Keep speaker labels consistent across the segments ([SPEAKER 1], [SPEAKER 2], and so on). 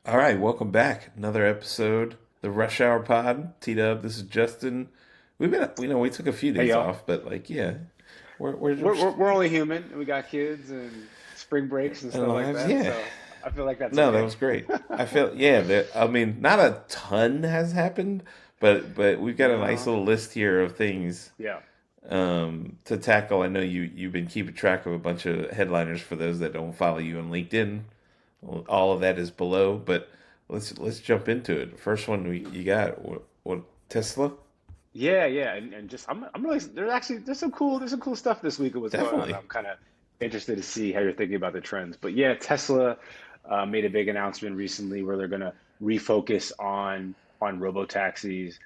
[SPEAKER 1] All right, welcome back. Another episode, the Rush Hour Pod. T Dub, this is Justin. We took a few
[SPEAKER 2] Hey
[SPEAKER 1] days
[SPEAKER 2] y'all,
[SPEAKER 1] off, but like, yeah, we're
[SPEAKER 2] we're only human, and we got kids and spring breaks and
[SPEAKER 1] in
[SPEAKER 2] stuff like
[SPEAKER 1] lives.
[SPEAKER 2] that.
[SPEAKER 1] Yeah,
[SPEAKER 2] So I feel like that's
[SPEAKER 1] no, that
[SPEAKER 2] okay.
[SPEAKER 1] was great. I feel, yeah, I mean, not a ton has happened, but we've got a nice
[SPEAKER 2] No,
[SPEAKER 1] little list here of things
[SPEAKER 2] yeah,
[SPEAKER 1] to tackle. I know you've been keeping track of a bunch of headliners for those that don't follow you on LinkedIn. All of that is below, but let's jump into it. First one you got what Tesla?
[SPEAKER 2] yeah, and just I'm really there's some cool stuff this week of what's going on.
[SPEAKER 1] Definitely.
[SPEAKER 2] I'm kind of interested to see how you're thinking about the trends. But yeah, Tesla made a big announcement recently where they're going to refocus on robo taxis.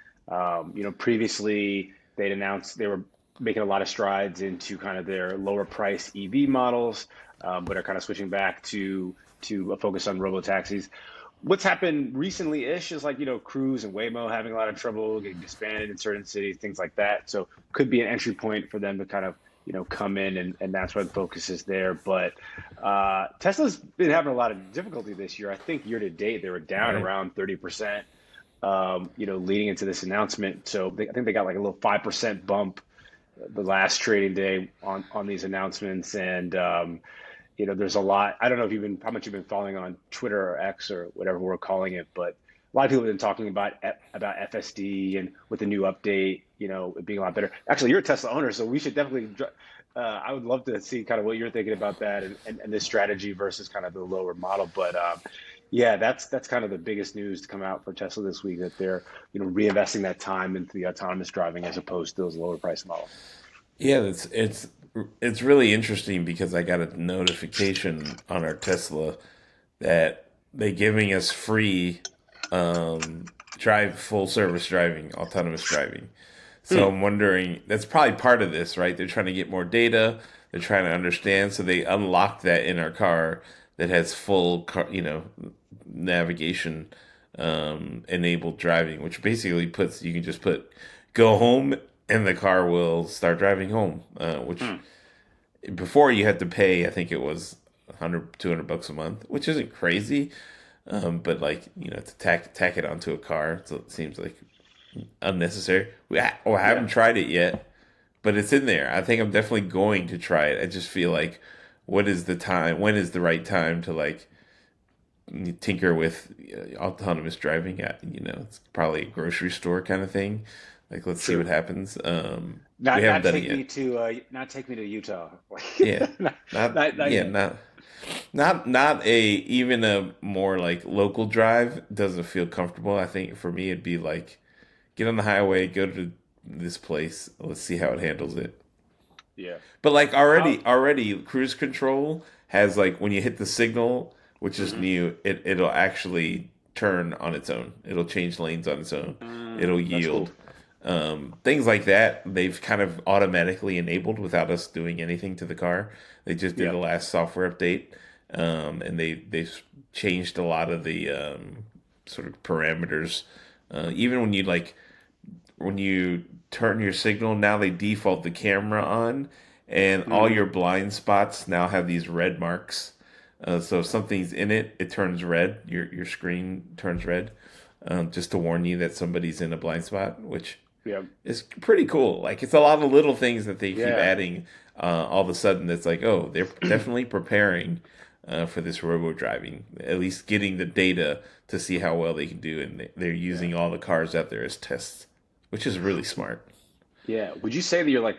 [SPEAKER 2] Previously they'd announced they were making a lot of strides into kind of their lower price EV models, but are kind of switching back to a focus on robo taxis. What's happened recently-ish is like, Cruise and Waymo having a lot of trouble getting disbanded in certain cities, things like that. So could be an entry point for them to kind of, come in and that's where the focus is there. But Tesla's been having a lot of difficulty this year. I think year to date they were down
[SPEAKER 1] Right.
[SPEAKER 2] around 30%, leading into this announcement. So I think they got like a little 5% bump the last trading day on these announcements. And there's a lot. I don't know if you've been how much you've been following on Twitter or X or whatever we're calling it, but a lot of people have been talking about FSD and with the new update, it being a lot better. Actually, you're a Tesla owner, so we should definitely. I would love to see kind of what you're thinking about that and this strategy versus kind of the lower model. But yeah, that's kind of the biggest news to come out for Tesla this week that they're reinvesting that time into the autonomous driving as opposed to those lower price models.
[SPEAKER 1] Yeah, it's really interesting because I got a notification on our Tesla that they giving us free drive full service driving, autonomous driving. So
[SPEAKER 2] Hmm.
[SPEAKER 1] I'm wondering that's probably part of this, right? They're trying to get more data. They're trying to understand, so they unlocked that in our car that has full car, navigation enabled driving, which basically puts you can just put go home and the car will start driving home. Which
[SPEAKER 2] Hmm.
[SPEAKER 1] before you had to pay, I think it was 100, 200 bucks a month, which isn't crazy. But like to tack it onto a car, so it seems like unnecessary. I
[SPEAKER 2] Yeah.
[SPEAKER 1] haven't tried it yet, but it's in there. I think I'm definitely going to try it. I just feel like, what is the time? When is the right time to like tinker with autonomous driving? It's probably a grocery store kind of thing. Like, let's see what
[SPEAKER 2] True.
[SPEAKER 1] happens. We
[SPEAKER 2] Not
[SPEAKER 1] haven't
[SPEAKER 2] not
[SPEAKER 1] done it
[SPEAKER 2] take
[SPEAKER 1] yet.
[SPEAKER 2] me to not take me to Utah.
[SPEAKER 1] Yeah,
[SPEAKER 2] not,
[SPEAKER 1] not
[SPEAKER 2] not
[SPEAKER 1] yeah,
[SPEAKER 2] yet.
[SPEAKER 1] not a even a more like local drive doesn't feel comfortable. I think for me it'd be like get on the highway, go to this place, let's see how it handles it.
[SPEAKER 2] Yeah.
[SPEAKER 1] But like
[SPEAKER 2] How?
[SPEAKER 1] already cruise control has like when you hit the signal, which is
[SPEAKER 2] Hmm.
[SPEAKER 1] new, it'll actually turn on its own. It'll change lanes on its own. It'll
[SPEAKER 2] That's
[SPEAKER 1] yield.
[SPEAKER 2] cool.
[SPEAKER 1] Things like that they've kind of automatically enabled without us doing anything to the car. They just did
[SPEAKER 2] Yeah.
[SPEAKER 1] the last software update, and they've changed a lot of the sort of parameters. Even when you turn your signal, now they default the camera on, and all your
[SPEAKER 2] Hmm.
[SPEAKER 1] blind spots now have these red marks. So if something's in it, it turns red. Your screen turns red, just to warn you that somebody's in a blind spot, which
[SPEAKER 2] Yeah.
[SPEAKER 1] is pretty cool. Like it's a lot of little things that they keep
[SPEAKER 2] Yeah.
[SPEAKER 1] adding. All of a sudden, it's like, oh, they're definitely preparing for this robo driving. At least getting the data to see how well they can do, and they're
[SPEAKER 2] Yeah.
[SPEAKER 1] using all the cars out there as tests, which is really smart.
[SPEAKER 2] Yeah. Would you say that you're like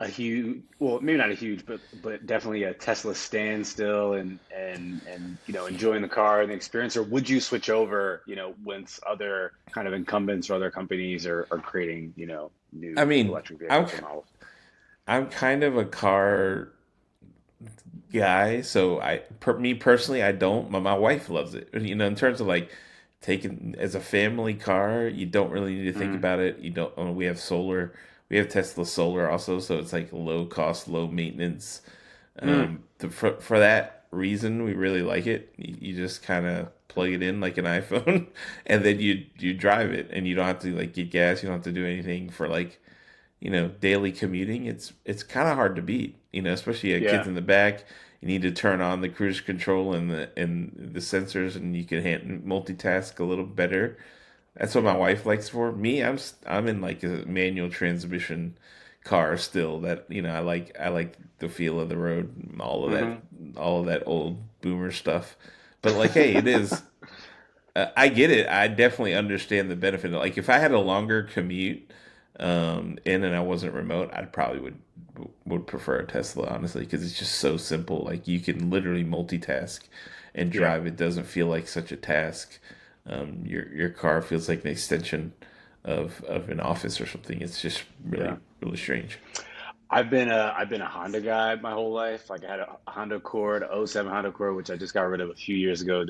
[SPEAKER 2] a huge, well, maybe not a huge, but definitely a Tesla stand still and enjoying the car and the experience, or would you switch over, once other kind of incumbents or other companies are creating,
[SPEAKER 1] I
[SPEAKER 2] new
[SPEAKER 1] mean,
[SPEAKER 2] electric
[SPEAKER 1] I'm
[SPEAKER 2] vehicles or models?
[SPEAKER 1] I'm kind of a car guy, so me personally, I don't. My wife loves it. In terms of like taking as a family car, you don't really need to think
[SPEAKER 2] Mm,
[SPEAKER 1] about it. You don't. We have solar. We have Tesla solar also, so it's like low cost, low maintenance.
[SPEAKER 2] mm,
[SPEAKER 1] For that reason, we really like it. You just kind of plug it in like an iPhone, and then you drive it, and you don't have to like get gas. You don't have to do anything for like daily commuting. It's kind of hard to beat. Especially kids
[SPEAKER 2] yeah.
[SPEAKER 1] in the back. you need to turn on the cruise control and the sensors, and you can multitask a little better. That's what my
[SPEAKER 2] Yeah.
[SPEAKER 1] wife likes for me. I'm in like a manual transmission car still. That I like the feel of the road,
[SPEAKER 2] Hmm.
[SPEAKER 1] all of that old boomer stuff. But like, hey, it is. I get it. I definitely understand the benefit. Like, if I had a longer commute, in and I wasn't remote, I'd probably would prefer a Tesla, honestly, because it's just so simple. Like, you can literally multitask and
[SPEAKER 2] Yeah.
[SPEAKER 1] drive. It doesn't feel like such a task. Your car feels like an extension of an office or something. It's just
[SPEAKER 2] Yeah.
[SPEAKER 1] really strange.
[SPEAKER 2] I've been a Honda guy my whole life. Like I had a Honda Accord, '07 Honda Accord, which I just got rid of a few years ago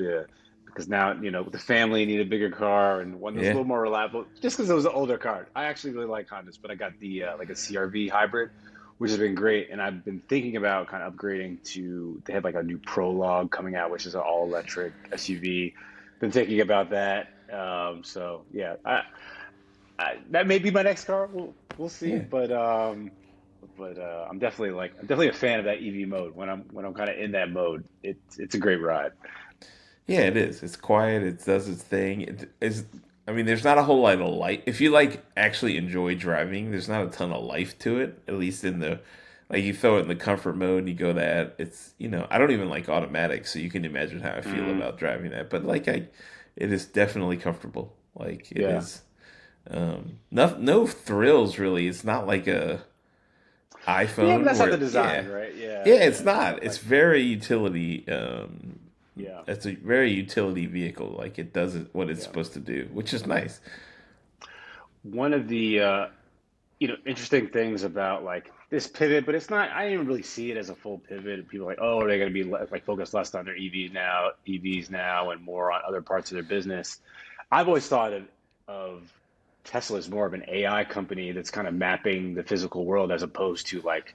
[SPEAKER 2] because now, the family needed a bigger car and one that's a
[SPEAKER 1] Yeah,
[SPEAKER 2] little more reliable just because it was an older car. I actually really like Hondas, but I got the like a CRV hybrid, which has been great. And I've been thinking about kind of upgrading to, they had like a new Prologue coming out, which is an all electric SUV. Been thinking about that. So yeah, that may be my next car. We'll see,
[SPEAKER 1] yeah.
[SPEAKER 2] but I'm definitely a fan of that EV mode. When I'm kind of in that mode, it's a great ride.
[SPEAKER 1] Yeah, it is. It's quiet. It does its thing. It is. I mean, there's not a whole lot of life. If you like actually enjoy driving, there's not a ton of life to it. At least in the like, you throw it in the comfort mode and you go that. I don't even like automatic, so you can imagine how I feel
[SPEAKER 2] Hmm.
[SPEAKER 1] about driving that. But like, it is definitely comfortable. Like, it
[SPEAKER 2] Yeah,
[SPEAKER 1] is. No thrills really. It's not like a
[SPEAKER 2] yeah, but
[SPEAKER 1] iPhone
[SPEAKER 2] that's not the
[SPEAKER 1] where, yeah,
[SPEAKER 2] design, right? Yeah,
[SPEAKER 1] yeah. It's
[SPEAKER 2] yeah,
[SPEAKER 1] not. It's
[SPEAKER 2] like
[SPEAKER 1] very utility.
[SPEAKER 2] yeah,
[SPEAKER 1] It's a very utility vehicle. Like, it does what it's
[SPEAKER 2] yeah.
[SPEAKER 1] supposed to do, which is nice.
[SPEAKER 2] One of the interesting things about like this pivot, but it's not. I didn't even really see it as a full pivot. People are like, oh, are they going to be like focused less on their EVs now, and more on other parts of their business? I've always thought of Tesla as more of an AI company that's kind of mapping the physical world as opposed to like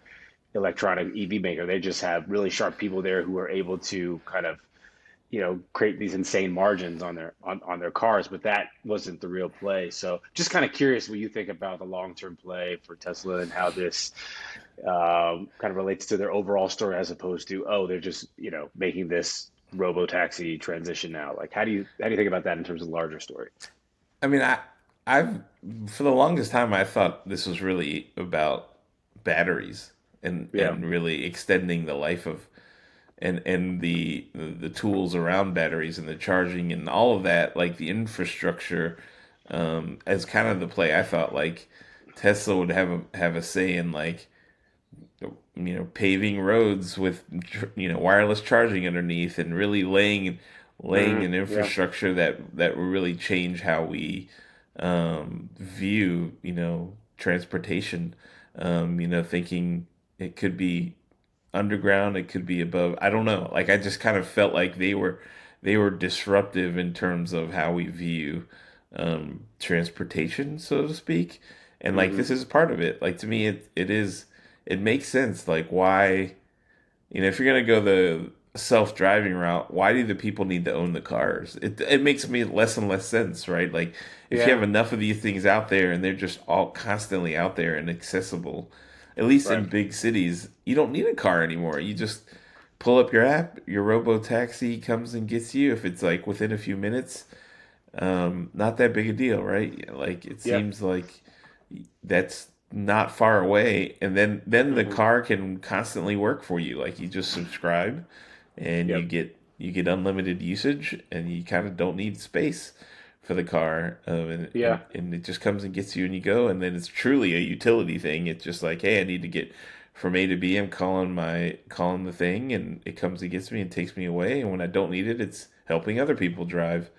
[SPEAKER 2] electronic EV maker. They just have really sharp people there who are able to kind of, create these insane margins on their cars, but that wasn't the real play. So just kind of curious what you think about the long-term play for Tesla and how this kind of relates to their overall story as opposed to, oh, they're just, making this robo taxi transition now. Like how do you think about that in terms of the larger story?
[SPEAKER 1] I mean, I've for the longest time I thought this was really about batteries
[SPEAKER 2] Yeah.
[SPEAKER 1] and really extending the life of and the tools around batteries and the charging and all of that, like the infrastructure, as kind of the play. I thought like Tesla would have a say in, like, paving roads with wireless charging underneath, and really laying
[SPEAKER 2] Hmm.
[SPEAKER 1] an
[SPEAKER 2] Yeah.
[SPEAKER 1] infrastructure that will really change how we view transportation. Thinking it could be underground, it could be above. I don't know. Like, I just kind of felt like they were disruptive in terms of how we view transportation, so to speak. And like,
[SPEAKER 2] Hmm.
[SPEAKER 1] this is part of it. Like, to me, it makes sense. Like, why, if you're gonna go the self-driving route, why do the people need to own the cars? It makes me less and less sense, right? Like, if you have
[SPEAKER 2] Yeah.
[SPEAKER 1] enough of these things out there and they're just all constantly out there and accessible, at least
[SPEAKER 2] Right.
[SPEAKER 1] in big cities, you don't need a car anymore. You just pull up your app, your robo taxi comes and gets you if it's like within a few minutes. Not that big a deal, right? Like, it
[SPEAKER 2] Yep.
[SPEAKER 1] seems like that's not far away, and then the
[SPEAKER 2] Hmm.
[SPEAKER 1] car can constantly work for you. Like, you just subscribe and you
[SPEAKER 2] Yep.
[SPEAKER 1] get unlimited usage, and you kind of don't need space for the car, and,
[SPEAKER 2] Yeah.
[SPEAKER 1] and and it just comes and gets you and you go, and then it's truly a utility thing. It's just like, hey, I need to get from A to B. I'm calling the thing, and it comes and gets me and takes me away, and when I don't need it, it's helping other people drive.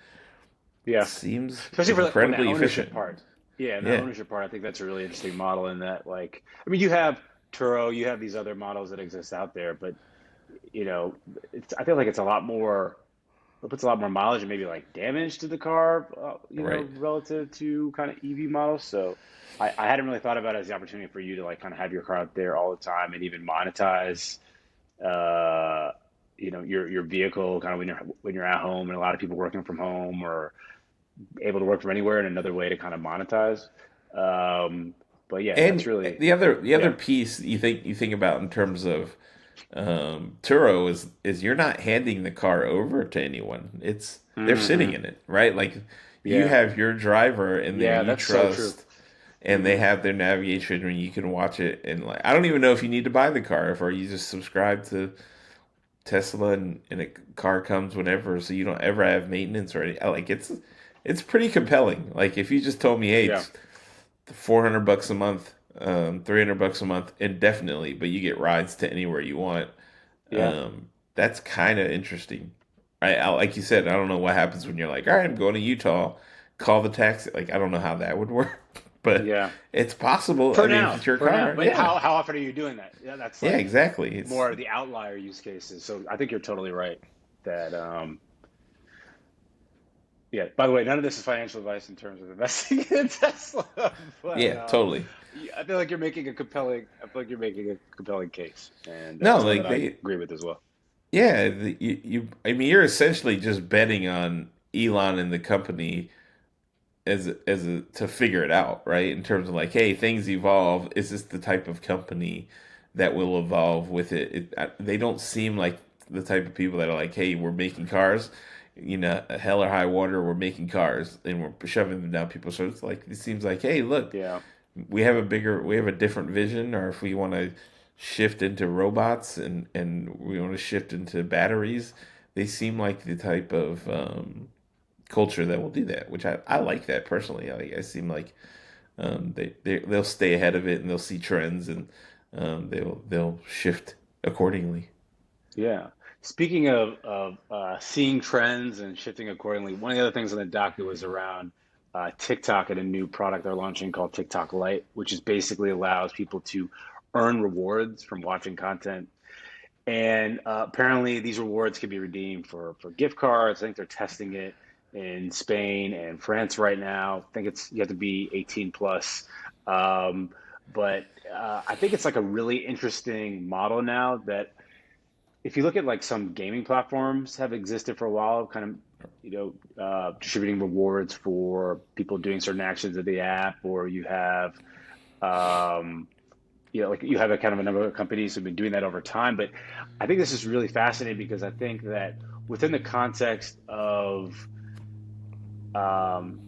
[SPEAKER 2] Yeah.
[SPEAKER 1] Seems
[SPEAKER 2] Especially for on that
[SPEAKER 1] incredibly
[SPEAKER 2] ownership
[SPEAKER 1] efficient.
[SPEAKER 2] part. Yeah, and that
[SPEAKER 1] Yeah.
[SPEAKER 2] ownership part, I think that's a really interesting model in that, like, I mean, you have Turo, you have these other models that exist out there, but you know, I feel like it's a lot more, it puts a lot more mileage and maybe like damage to the car,
[SPEAKER 1] Right.
[SPEAKER 2] relative to kind of EV models. So I hadn't really thought about it as the opportunity for you to like kind of have your car out there all the time and even monetize, uh, your vehicle kind of when you're at home, and a lot of people working from home or able to work from anywhere, and another way to kind of monetize. Um, but yeah, that's
[SPEAKER 1] And
[SPEAKER 2] really,
[SPEAKER 1] the other
[SPEAKER 2] yeah.
[SPEAKER 1] piece you think about in terms of, Turo is you're not handing the car over to anyone. It's they're sitting
[SPEAKER 2] Hmm.
[SPEAKER 1] in it, right? Like you
[SPEAKER 2] Yeah.
[SPEAKER 1] have your driver in there
[SPEAKER 2] Yeah,
[SPEAKER 1] you
[SPEAKER 2] that's so true.
[SPEAKER 1] trust, and they
[SPEAKER 2] Hmm.
[SPEAKER 1] have their navigation and you can watch it. And like I don't even know if you need to buy the car if or you just subscribe to Tesla and a car comes whenever, so you don't ever have maintenance or any. Like it's pretty compelling. Like if you just told me, hey,
[SPEAKER 2] Yeah.
[SPEAKER 1] it's $400 a month, $300 a month indefinitely, but you get rides to anywhere you want.
[SPEAKER 2] Yeah.
[SPEAKER 1] That's kind of interesting. Like you said, I don't know what happens when you're like, all right, I'm going to Utah, call the taxi. Like I don't know how that would work, but
[SPEAKER 2] Yeah.
[SPEAKER 1] it's possible. I mean, if it's your
[SPEAKER 2] For now.
[SPEAKER 1] car,
[SPEAKER 2] But
[SPEAKER 1] yeah,
[SPEAKER 2] how often are you doing that? Yeah, that's
[SPEAKER 1] yeah,
[SPEAKER 2] like
[SPEAKER 1] exactly. It's
[SPEAKER 2] more of the outlier use cases. So I think you're totally right that yeah, by the way, none of this is financial advice in terms of investing in Tesla, but
[SPEAKER 1] yeah, totally.
[SPEAKER 2] yeah, I feel like you're making a compelling. I feel like you're making a compelling case, and
[SPEAKER 1] No,
[SPEAKER 2] it's one that
[SPEAKER 1] like
[SPEAKER 2] I
[SPEAKER 1] they
[SPEAKER 2] agree with as well.
[SPEAKER 1] Yeah, I mean, you're essentially just betting on Elon and the company to figure it out, right? In terms of like, hey, things evolve. Is this the type of company that will evolve with it? They don't seem like the type of people that are like, hey, we're making cars, hell or high water, we're making cars and we're shoving them down people's throats. Like it seems like, hey, look,
[SPEAKER 2] Yeah,
[SPEAKER 1] we have a different vision, or if we want to shift into robots and we want to shift into batteries, they seem like the type of culture that will do that, which I like that personally. I seem like they'll stay ahead of it and they'll see trends and they'll shift accordingly.
[SPEAKER 2] yeah. Speaking of seeing trends and shifting accordingly, one of the other things on the docket was around TikTok and a new product they're launching called TikTok Lite, which is basically allows people to earn rewards from watching content. And apparently, these rewards can be redeemed for gift cards. I think they're testing it in Spain and France right now. I think it's you have to be 18 plus. Um, but I think it's like a really interesting model now that if you look at like some gaming platforms have existed for a while, kind of distributing rewards for people doing certain actions of the app, or you have um, like you have a kind of a number of companies who've been doing that over time. But I think this is really fascinating because I think that within the context of um,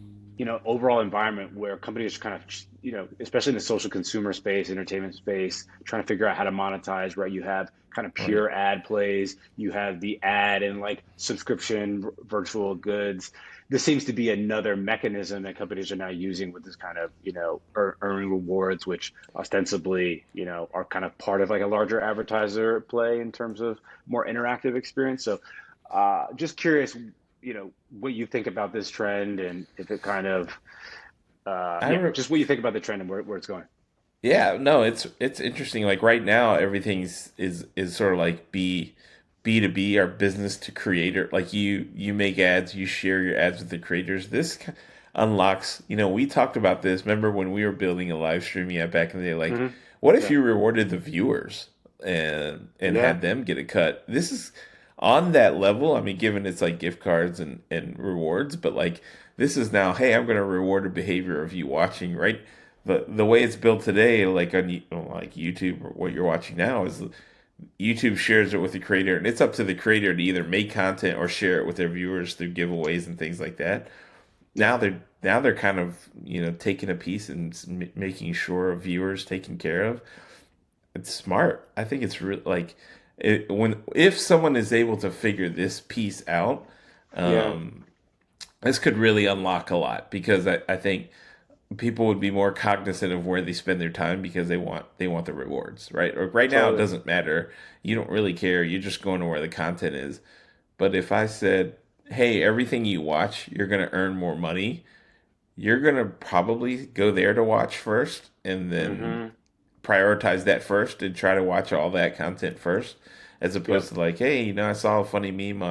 [SPEAKER 2] overall environment where companies are kind of, especially in the social consumer space, entertainment space, trying to figure out how to monetize, right? You have kind of
[SPEAKER 1] Right.
[SPEAKER 2] pure ad plays, you have the ad and like subscription virtual goods. This seems to be another mechanism that companies are now using with this kind of, earning rewards, which ostensibly, are kind of part of like a larger advertiser play in terms of more interactive experience. So, just curious, what you think about this trend and if it kind of
[SPEAKER 1] I re-
[SPEAKER 2] just what you think about the trend and where it's going.
[SPEAKER 1] Yeah, no, it's interesting. Like right now, everything's is sort of like B2B or business to creator. Like you make ads, you share your ads with the creators. Unlocks. We talked about this. Remember when we were building a live stream? Yeah, back in the day. Like,
[SPEAKER 2] Hmm.
[SPEAKER 1] what if
[SPEAKER 2] Yeah.
[SPEAKER 1] you rewarded the viewers and
[SPEAKER 2] Yeah.
[SPEAKER 1] had them get a cut? This is on that level. I mean, given it's like gift cards and rewards, but like this is now. Hey, I'm going to reward a behavior of you watching, right? The way it's built today, like like YouTube or what you're watching now, is YouTube shares it with the creator, and it's up to the creator to either make content or share it with their viewers through giveaways and things like that.
[SPEAKER 2] Yeah.
[SPEAKER 1] Now they're kind of taking a piece and making sure viewers taken care of. It's smart. I think it's really like when if someone is able to figure this piece out,
[SPEAKER 2] Yeah.
[SPEAKER 1] um, this could really unlock a lot because I think people would be more cognizant of where they spend their time because they want the rewards, right? Or right now it
[SPEAKER 2] Totally.
[SPEAKER 1] doesn't matter. You don't really care. You're just going to where the content is. But if I said, "Hey, everything you watch, you're going to earn more money," you're going to probably go there to watch first and then
[SPEAKER 2] Hmm.
[SPEAKER 1] prioritize that first and try to watch all that content first, as opposed
[SPEAKER 2] Yep.
[SPEAKER 1] to like, hey, I saw a funny meme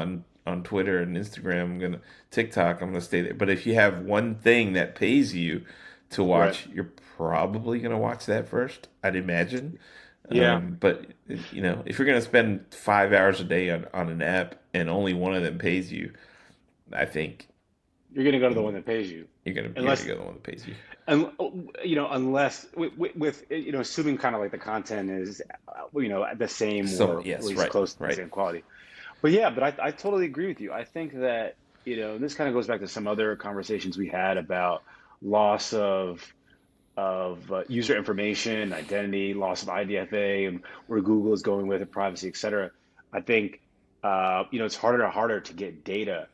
[SPEAKER 1] on Twitter and Instagram. I'm gonna stay there. But if you have one thing that pays you to
[SPEAKER 2] Right.
[SPEAKER 1] watch, you're probably gonna watch that first, I'd imagine.
[SPEAKER 2] Yeah.
[SPEAKER 1] But if you're gonna spend 5 hours a day on an app and only one of them pays you, I think.
[SPEAKER 2] You're going to go to the one
[SPEAKER 1] Mm,
[SPEAKER 2] that pays you,
[SPEAKER 1] you're gonna
[SPEAKER 2] unless,
[SPEAKER 1] go the one that pays you.
[SPEAKER 2] unless with assuming kind of like the content is, the same
[SPEAKER 1] Some
[SPEAKER 2] or at
[SPEAKER 1] yes,
[SPEAKER 2] least
[SPEAKER 1] right,
[SPEAKER 2] close to the
[SPEAKER 1] right,
[SPEAKER 2] same quality. But yeah, but I totally agree with you. I think that, and this kind of goes back to some other conversations we had about loss of user information, identity, loss of IDFA, and where Google is going with it, privacy, et cetera. I think it's harder and harder to get data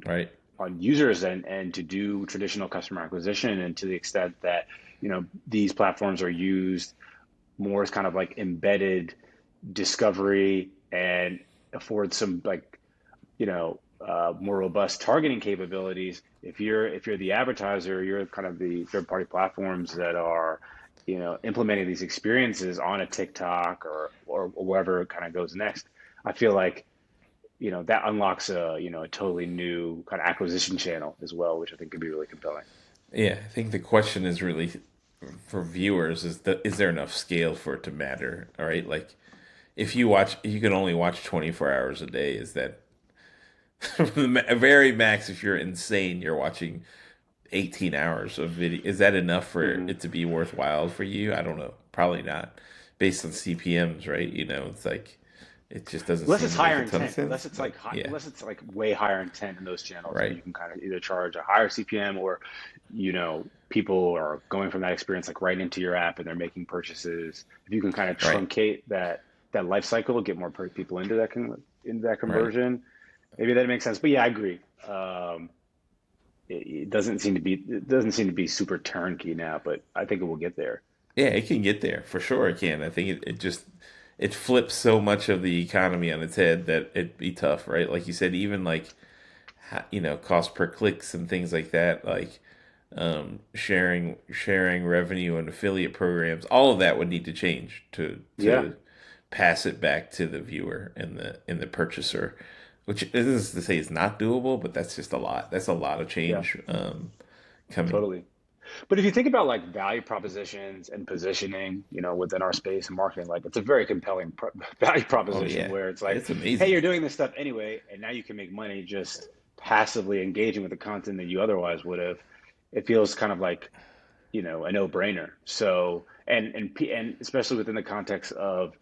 [SPEAKER 1] right,
[SPEAKER 2] on users and to do traditional customer acquisition, and to the extent that these platforms are used more as kind of like embedded discovery and afford some like more robust targeting capabilities. If you're the advertiser, you're kind of the third party platforms that are implementing these experiences on a TikTok or wherever it kind of goes next. I feel like that unlocks a totally new kind of acquisition channel as well, which I think could be really compelling.
[SPEAKER 1] yeah. I think the question is really for viewers is there enough scale for it to matter? All right, like if you can only watch 24 hours a day. Is that very max? If you're insane, you're watching 18 hours of video. Is that enough for
[SPEAKER 2] Hmm.
[SPEAKER 1] it to be worthwhile for you? I don't know. Probably not. Based on CPMs, right? It's like it just doesn't
[SPEAKER 2] Unless
[SPEAKER 1] seem
[SPEAKER 2] it's
[SPEAKER 1] to make
[SPEAKER 2] higher
[SPEAKER 1] a ton of
[SPEAKER 2] intent,
[SPEAKER 1] sense. But yeah,
[SPEAKER 2] unless it's like way higher intent in those channels, and
[SPEAKER 1] right,
[SPEAKER 2] you can kind of either charge a higher CPM, or people are going from that experience like right into your app and they're making purchases. If you can kind of
[SPEAKER 1] right,
[SPEAKER 2] truncate that life cycle, get more people into into that
[SPEAKER 1] right.
[SPEAKER 2] conversion, maybe that makes sense. But yeah, I agree. It doesn't seem to be super turnkey now, but I think it will get there.
[SPEAKER 1] Yeah, it can get there for sure. It can. I think it just it flips so much of the economy on its head that it'd be tough, right? Like you said, even like cost per clicks and things like that, like sharing revenue and affiliate programs, all of that would need to change
[SPEAKER 2] Yeah,
[SPEAKER 1] to pass it back to the viewer and the purchaser, which isn't to say it's not doable, but that's just a lot. That's a lot of
[SPEAKER 2] yeah,
[SPEAKER 1] change coming.
[SPEAKER 2] totally. But if you think about like value propositions and positioning, within our space and marketing, like it's a very compelling value
[SPEAKER 1] Oh
[SPEAKER 2] proposition
[SPEAKER 1] yeah,
[SPEAKER 2] where it's like,
[SPEAKER 1] it's
[SPEAKER 2] hey,
[SPEAKER 1] amazing.
[SPEAKER 2] you're doing this stuff anyway, and now you can make money just passively engaging with the content that you otherwise would have. It feels kind of like, a no-brainer. So, and especially within the context of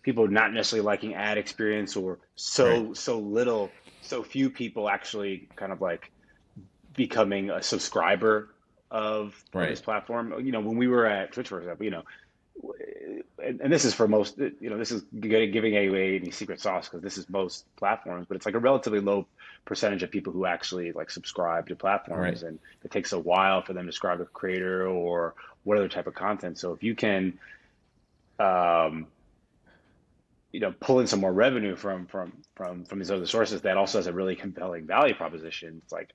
[SPEAKER 2] people not necessarily liking ad experience, or
[SPEAKER 1] Right,
[SPEAKER 2] so few people actually kind of like becoming a subscriber of
[SPEAKER 1] right,
[SPEAKER 2] this platform. When we were at Twitch, for example, and this is for most, this is giving away any secret sauce because this is most platforms, but it's like a relatively low percentage of people who actually like subscribe to
[SPEAKER 1] right.
[SPEAKER 2] platforms, and it takes a while for them to subscribe to the creator or what other type of content. So if you can, um, pull in some more revenue from these other sources, that also has a really compelling value proposition. It's like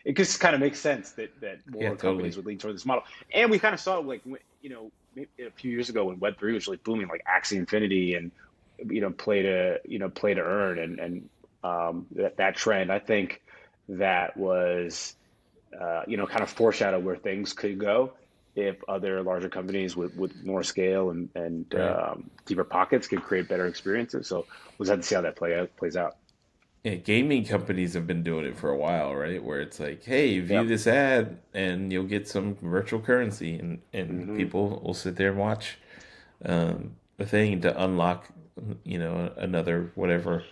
[SPEAKER 2] it just kind of makes sense that
[SPEAKER 1] Yeah,
[SPEAKER 2] more companies
[SPEAKER 1] totally.
[SPEAKER 2] would lean toward this model. And we kind of saw it like maybe a few years ago when Web3 was really booming, like Axie Infinity and play to earn, and that trend. I think that was kind of foreshadow where things could go if other larger companies with more scale and
[SPEAKER 1] Right.
[SPEAKER 2] deeper pockets could create better experiences. So we'll just have to see how that plays out.
[SPEAKER 1] Yeah, gaming companies have been doing it for a while, right? Where it's like, hey,
[SPEAKER 2] Yeah.
[SPEAKER 1] view this ad and you'll get some virtual currency, and
[SPEAKER 2] Hmm.
[SPEAKER 1] people will sit there and watch a thing to unlock, another whatever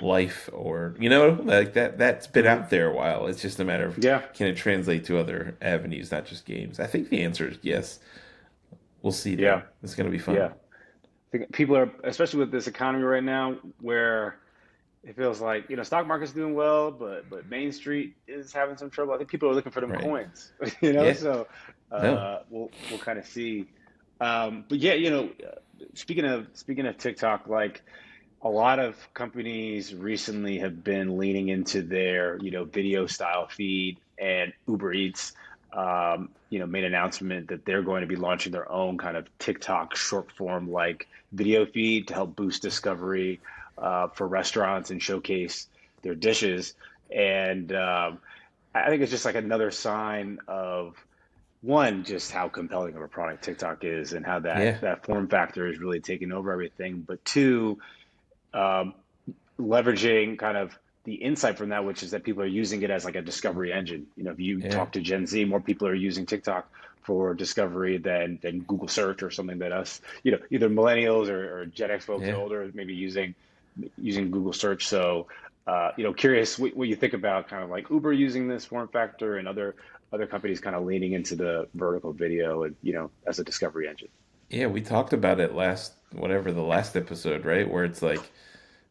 [SPEAKER 1] life or like that. That's been
[SPEAKER 2] Hmm.
[SPEAKER 1] out there a while. It's just a matter of
[SPEAKER 2] Yeah.
[SPEAKER 1] can it translate to other avenues, not just games. I think the answer is yes. We'll see
[SPEAKER 2] Yeah.
[SPEAKER 1] though. It's gonna be fun.
[SPEAKER 2] Yeah. I think people are, especially with this economy right now, where it feels like stock market's doing well, but Main Street is having some trouble. I think people are looking for them
[SPEAKER 1] Right.
[SPEAKER 2] coins,
[SPEAKER 1] Yeah.
[SPEAKER 2] So
[SPEAKER 1] No.
[SPEAKER 2] we'll kind of see. But yeah, speaking of TikTok, like a lot of companies recently have been leaning into their video style feed, and Uber Eats made an announcement that they're going to be launching their own kind of TikTok short form like video feed to help boost discovery for restaurants and showcase their dishes. And I think it's just like another sign of one, just how compelling of a product TikTok is, and how that
[SPEAKER 1] Yeah.
[SPEAKER 2] that form factor is really taking over everything. But two, um, leveraging kind of the insight from that, which is that people are using it as like a discovery engine. You know, if you
[SPEAKER 1] Yeah,
[SPEAKER 2] talk to Gen Z, more people are using TikTok for discovery than Google search or something that us, you know, either millennials or Gen X folks or
[SPEAKER 1] yeah.
[SPEAKER 2] older maybe using Google search. So, you know, curious what you think about kind of like Uber using this form factor and other companies kind of leaning into the vertical video and, you know, as a discovery engine.
[SPEAKER 1] Yeah, we talked about it whatever the last episode, right? Where it's like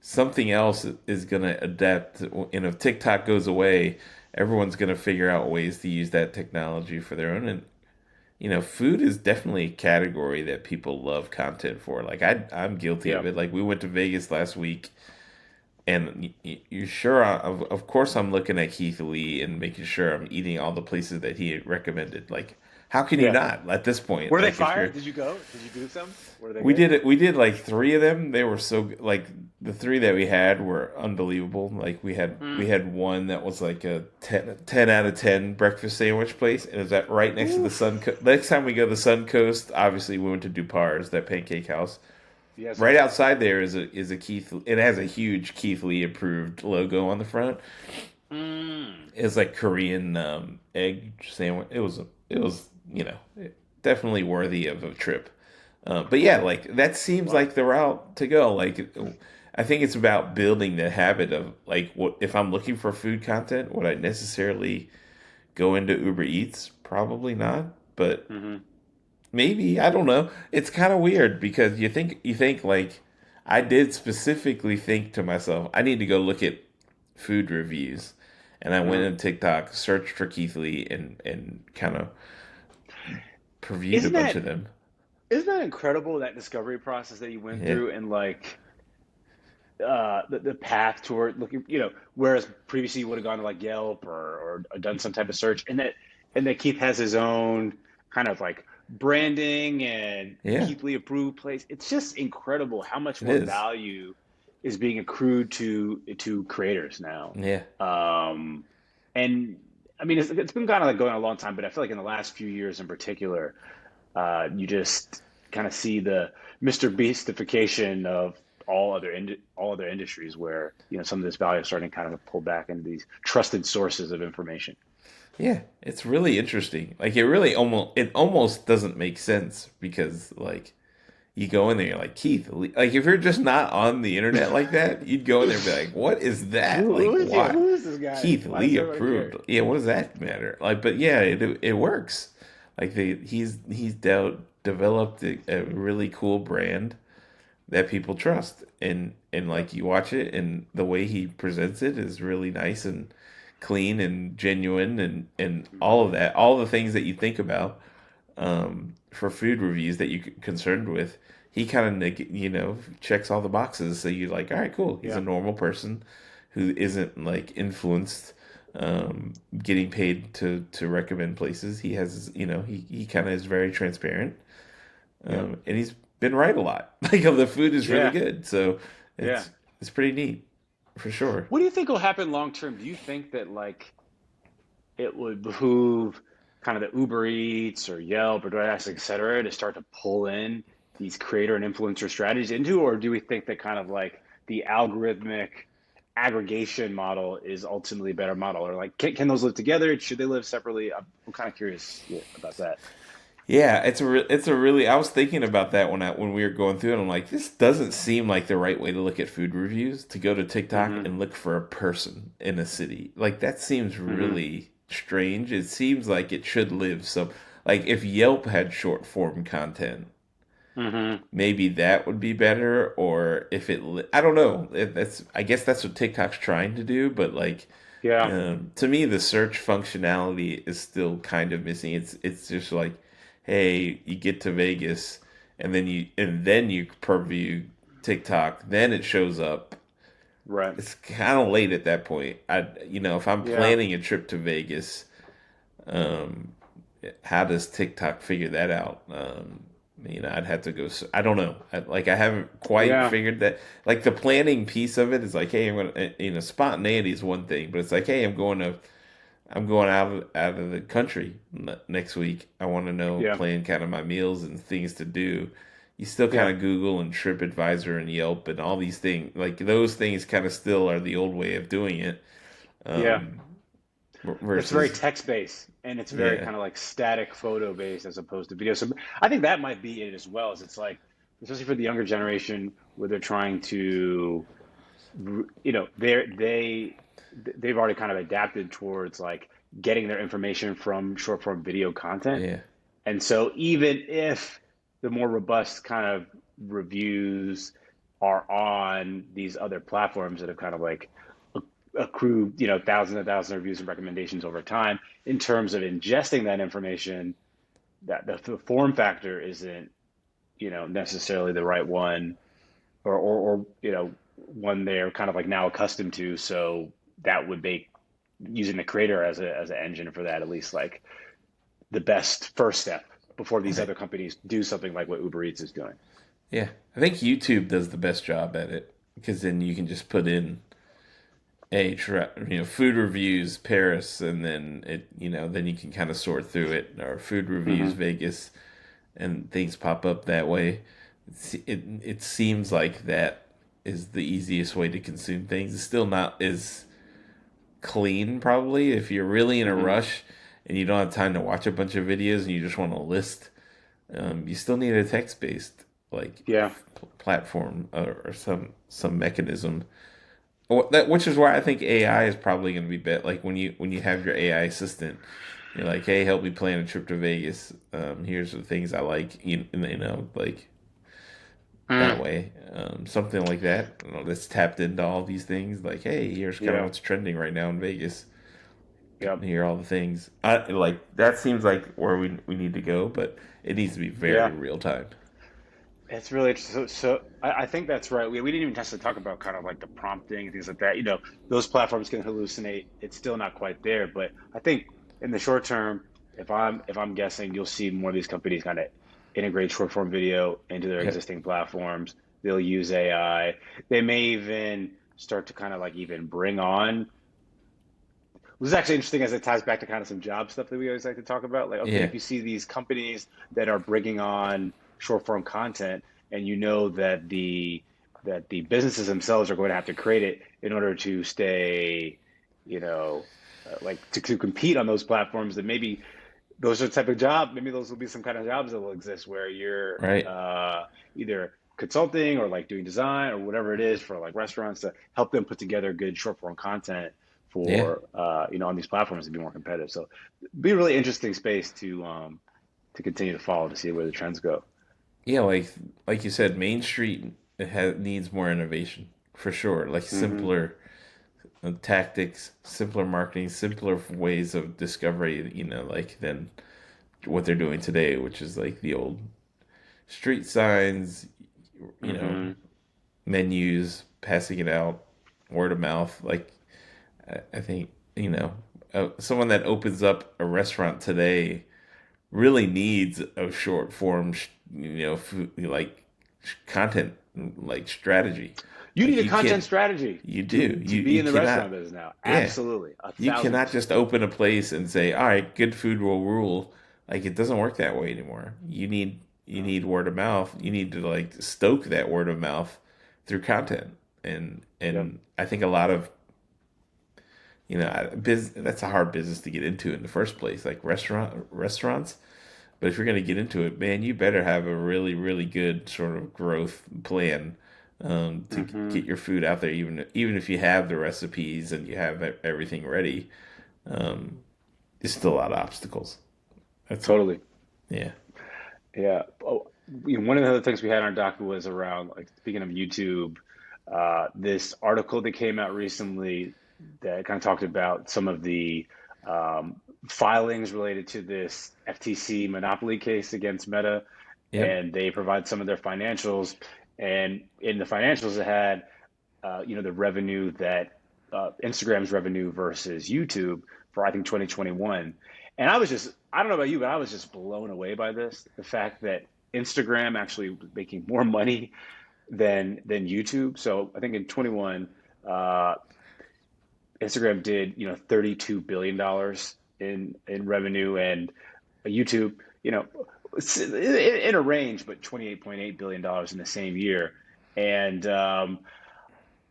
[SPEAKER 1] something else is going to adapt. And if TikTok goes away, everyone's going to figure out ways to use that technology for their own. And, food is definitely a category that people love content for. Like, I'm guilty of
[SPEAKER 2] Yeah.
[SPEAKER 1] it. Like, we went to Vegas last week, and you're sure, of course, I'm looking at Keith Lee and making sure I'm eating all the places that he had recommended. Like, how can you
[SPEAKER 2] Yeah.
[SPEAKER 1] not at this point?
[SPEAKER 2] Were they
[SPEAKER 1] Like, if
[SPEAKER 2] fire?
[SPEAKER 1] you're
[SPEAKER 2] Did you go? Did you do some? Were they
[SPEAKER 1] we
[SPEAKER 2] good?
[SPEAKER 1] did it. We did like three of them. They were like the three that we had were unbelievable. Like we
[SPEAKER 2] Mm.
[SPEAKER 1] had one that was like a 10 out of 10 breakfast sandwich place, and it was at right next to the
[SPEAKER 2] Oof.
[SPEAKER 1] Next time we go to the Sun Coast, obviously we went to Dupar's, that pancake house.
[SPEAKER 2] Yes,
[SPEAKER 1] Right
[SPEAKER 2] sir.
[SPEAKER 1] outside there is a Keith. It has a huge Keith Lee approved logo on the front.
[SPEAKER 2] Mm.
[SPEAKER 1] It's like Korean egg sandwich. It was definitely worthy of a trip. But yeah, like that seems
[SPEAKER 2] Wow.
[SPEAKER 1] like the route to go. Like, I think it's about building the habit of like, what if I'm looking for food content? Would I necessarily go into Uber Eats? Probably not, but
[SPEAKER 2] Hmm.
[SPEAKER 1] maybe I don't know. It's kind of weird because you think like I did specifically think to myself, I need to go look at food reviews, and I went
[SPEAKER 2] Hmm.
[SPEAKER 1] on TikTok, searched for Keith Lee, and kind of previewed a
[SPEAKER 2] Isn't
[SPEAKER 1] bunch
[SPEAKER 2] that
[SPEAKER 1] of them.
[SPEAKER 2] isn't that incredible that discovery process that you went
[SPEAKER 1] Yeah,
[SPEAKER 2] through and like the path toward looking, you know, whereas previously you would have gone to like Yelp or done some type of search, and that Keith has his own kind of like branding and
[SPEAKER 1] yeah,
[SPEAKER 2] Keith Lee approved place. It's just incredible how much
[SPEAKER 1] it
[SPEAKER 2] more
[SPEAKER 1] is.
[SPEAKER 2] value is being accrued to creators now.
[SPEAKER 1] Yeah.
[SPEAKER 2] Um, and I mean, it's been kind of like going a long time, but I feel like in the last few years in particular, you just kind of see the Mr. Beastification of all other industries where you know some of this value is starting to kind of pull back into these trusted sources of information.
[SPEAKER 1] Yeah, it's really interesting. Like it almost doesn't make sense because like you go in there, you're like like if you're just not on the internet like that, you'd go in there and be like, "What is that? Like, why?
[SPEAKER 2] Who is this guy?
[SPEAKER 1] Keith
[SPEAKER 2] Why does
[SPEAKER 1] Lee
[SPEAKER 2] everybody care?
[SPEAKER 1] approved? Yeah, what does that matter? Like, but yeah, it works. Like he's developed a really cool brand that people trust, and
[SPEAKER 2] Yep.
[SPEAKER 1] like you watch it, and the way he presents it is really nice and clean and genuine, and
[SPEAKER 2] Hmm.
[SPEAKER 1] all of that, all the things that you think about for food reviews that you're concerned with. He kind of checks all the boxes, so you're like, all right, cool, he's a
[SPEAKER 2] Yeah.
[SPEAKER 1] normal person who isn't like influenced, getting paid to recommend places. He has, he kind of is very transparent,
[SPEAKER 2] Yep.
[SPEAKER 1] and he's been right a lot. Like, the food is really
[SPEAKER 2] Yeah.
[SPEAKER 1] good, so
[SPEAKER 2] Yeah.
[SPEAKER 1] it's pretty neat for sure.
[SPEAKER 2] What do you think will happen long term? Do you think that like it would behoove kind of the Uber Eats or Yelp or DoorDash, et cetera, to start to pull in these creator and influencer strategies into, or do we think that kind of like the algorithmic aggregation model is ultimately a better model, or like can those live together? Should they live separately? I'm kind of curious, yeah, about that.
[SPEAKER 1] Yeah, it's a really. I was thinking about that when we were going through it. I'm like, this doesn't seem like the right way to look at food reviews. To go to TikTok
[SPEAKER 2] Hmm.
[SPEAKER 1] and look for a person in a city, like that seems
[SPEAKER 2] Hmm.
[SPEAKER 1] really strange. It seems like it should live some. Like, if Yelp had short form content,
[SPEAKER 2] Hmm.
[SPEAKER 1] maybe that would be better. Or if I don't know. I guess that's what TikTok's trying to do. But like,
[SPEAKER 2] Yeah.
[SPEAKER 1] to me, the search functionality is still kind of missing. It's just like, hey, you get to Vegas, and then you preview TikTok, then it shows up.
[SPEAKER 2] Right.
[SPEAKER 1] It's kind of late at that point. If I'm
[SPEAKER 2] Yeah.
[SPEAKER 1] planning a trip to Vegas, um, how does TikTok figure that out? I'd have to go. I don't know. I haven't quite
[SPEAKER 2] Yeah.
[SPEAKER 1] figured that. Like, the planning piece of it is like, hey, I'm gonna. Spontaneity is one thing, but it's like, hey, I'm going out of the country next week. I want to know,
[SPEAKER 2] Yeah.
[SPEAKER 1] plan kind of my meals and things to do. you still kind
[SPEAKER 2] Yeah.
[SPEAKER 1] of Google and TripAdvisor and Yelp and all these things. Like those things kind of still are the old way of doing it.
[SPEAKER 2] Yeah.
[SPEAKER 1] Um,
[SPEAKER 2] It's very
[SPEAKER 1] versus,
[SPEAKER 2] text based and it's very
[SPEAKER 1] yeah,
[SPEAKER 2] kind of like static photo based as opposed to video. So I think that might be it as well. As it's like, especially for the younger generation, where they're trying to, they've already kind of adapted towards like getting their information from short form video content.
[SPEAKER 1] yeah,
[SPEAKER 2] And so even if the more robust kind of reviews are on these other platforms that have kind of like accrued, thousands and thousands of reviews and recommendations over time, in terms of ingesting that information, that the form factor isn't, necessarily the right one, or one they're kind of like now accustomed to. So that would make using the creator as an engine for that, at least like the best first step before these
[SPEAKER 1] right.
[SPEAKER 2] other companies do something like what Uber Eats is doing.
[SPEAKER 1] Yeah, I think YouTube does the best job at it because then you can just put in food reviews Paris, and then then you can kind of sort through it, or food reviews
[SPEAKER 2] Hmm.
[SPEAKER 1] Vegas, and things pop up that way. It seems like that is the easiest way to consume things. It's still not as clean, probably, if you're really in a
[SPEAKER 2] Hmm.
[SPEAKER 1] rush and you don't have time to watch a bunch of videos and you just want a list. You still need a text based like
[SPEAKER 2] Yeah.
[SPEAKER 1] platform, or some mechanism. Which is why I think AI is probably going to be better. Like when you have your AI assistant, you're like, hey, help me plan a trip to Vegas. Here's the things I like. Like that
[SPEAKER 2] Mm.
[SPEAKER 1] way, something like that. That's tapped into all these things. Like, hey, here's kind of
[SPEAKER 2] Yeah.
[SPEAKER 1] what's trending right now in Vegas.
[SPEAKER 2] Yep.
[SPEAKER 1] Here are all the things. I like that seems like where we need to go, but it needs to be very
[SPEAKER 2] Yeah.
[SPEAKER 1] real time.
[SPEAKER 2] It's really interesting. So I think that's right. We didn't even necessarily talk about kind of like the prompting and things like that. Those platforms can hallucinate. It's still not quite there, but I think in the short term, if I'm guessing, you'll see more of these companies kind of integrate short form video into their
[SPEAKER 1] Yep.
[SPEAKER 2] existing platforms. They'll use AI. They may even start to kind of like even bring on. This is actually interesting as it ties back to kind of some job stuff that we always like to talk about. Like, okay,
[SPEAKER 1] Yeah.
[SPEAKER 2] if you see these companies that are bringing on short form content, and you know that the businesses themselves are going to have to create it in order to stay, like to compete on those platforms, then maybe those are the type of job. Maybe those will be some kind of jobs that will exist where you're
[SPEAKER 1] Right.
[SPEAKER 2] either consulting or like doing design or whatever it is for like restaurants to help them put together good short form content
[SPEAKER 1] Yeah.
[SPEAKER 2] for on these platforms to be more competitive. So be a really interesting space to continue to follow to see where the trends go.
[SPEAKER 1] Yeah. Like you said, Main Street needs more innovation for sure. Like
[SPEAKER 2] Hmm.
[SPEAKER 1] simpler tactics, simpler marketing, simpler ways of discovery. Like than what they're doing today, which is like the old street signs. You know,
[SPEAKER 2] Hmm.
[SPEAKER 1] menus, passing it out, word of mouth. Like I think someone that opens up a restaurant today really needs a short form, food, like content, like strategy.
[SPEAKER 2] You
[SPEAKER 1] Like
[SPEAKER 2] need a content strategy
[SPEAKER 1] you
[SPEAKER 2] to
[SPEAKER 1] do,
[SPEAKER 2] to be
[SPEAKER 1] you
[SPEAKER 2] in the restaurant
[SPEAKER 1] cannot,
[SPEAKER 2] business now.
[SPEAKER 1] yeah,
[SPEAKER 2] Absolutely, a
[SPEAKER 1] you
[SPEAKER 2] thousand
[SPEAKER 1] cannot
[SPEAKER 2] percent.
[SPEAKER 1] just open a place and say, all right, good food will rule. Like it doesn't work that way anymore. You
[SPEAKER 2] No.
[SPEAKER 1] need word of mouth. You need to like stoke that word of mouth through content, and
[SPEAKER 2] Yep.
[SPEAKER 1] I think a lot of that's a hard business to get into in the first place, like restaurants. But if you're going to get into it, man, you better have a really, really good sort of growth plan, to
[SPEAKER 2] Hmm.
[SPEAKER 1] get your food out there. Even if you have the recipes and you have everything ready, um, there's still a lot of obstacles. That's
[SPEAKER 2] Totally.
[SPEAKER 1] yeah,
[SPEAKER 2] Yeah. Oh, one of the other things we had on our docket was around, like, speaking of YouTube, this article that came out recently that kind of talked about some of the filings related to this FTC monopoly case against Meta,
[SPEAKER 1] yep,
[SPEAKER 2] and they provide some of their financials. And in the financials, it had the revenue that Instagram's revenue versus YouTube for, I think, 2021. And I don't know about you, but I was just blown away by this. The fact that Instagram actually was making more money than YouTube. So I think in 21, uh, Instagram did, $32 billion in revenue, and YouTube, you know, in a range, but $28.8 billion in the same year. And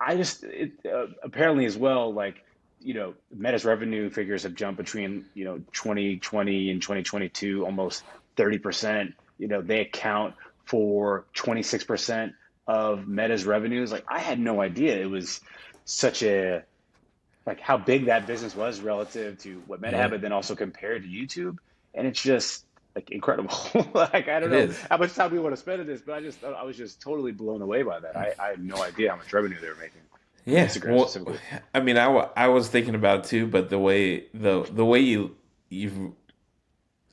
[SPEAKER 2] I just apparently as well, like, Meta's revenue figures have jumped between 2020 and 2022 almost 30%. They account for 26% of Meta's revenues. Like, I had no idea it was such a like how big that business was relative to what Meta had,
[SPEAKER 1] Yeah,
[SPEAKER 2] but then also compared to YouTube. And it's just like incredible. Like, I don't
[SPEAKER 1] it
[SPEAKER 2] know
[SPEAKER 1] is.
[SPEAKER 2] how much time we want to spend on this, but I was just totally blown away by that. I had no idea how much revenue they were making from
[SPEAKER 1] Yeah,
[SPEAKER 2] Instagram
[SPEAKER 1] well,
[SPEAKER 2] specifically.
[SPEAKER 1] I mean, I was thinking about it too, but the way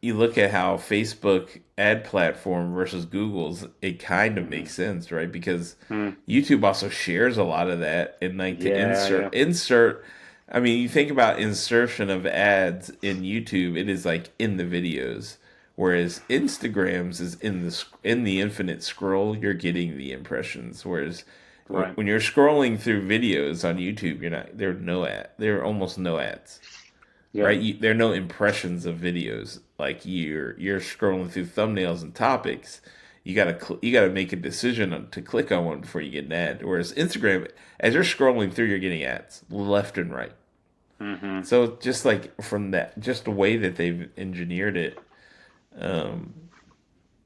[SPEAKER 1] you look at how Facebook ad platform versus Google's, it kind of
[SPEAKER 2] Hmm.
[SPEAKER 1] makes sense, right? Because
[SPEAKER 2] Hmm.
[SPEAKER 1] YouTube also shares a lot of that, and like to
[SPEAKER 2] Yeah, yeah,
[SPEAKER 1] insert. I mean, you think about insertion of ads in YouTube, it is like in the videos, whereas Instagrams is in the infinite scroll. You're getting the impressions, whereas
[SPEAKER 2] right.
[SPEAKER 1] when you're scrolling through videos on YouTube, you're not there are almost no ads, right?
[SPEAKER 2] Yep,
[SPEAKER 1] There are no impressions of videos. Like you're scrolling through thumbnails and topics. You gotta make a decision to click on one before you get an ad. Whereas Instagram, as you're scrolling through, you're getting ads left and right.
[SPEAKER 2] hmm,
[SPEAKER 1] So just like from that, just the way that they've engineered it, um,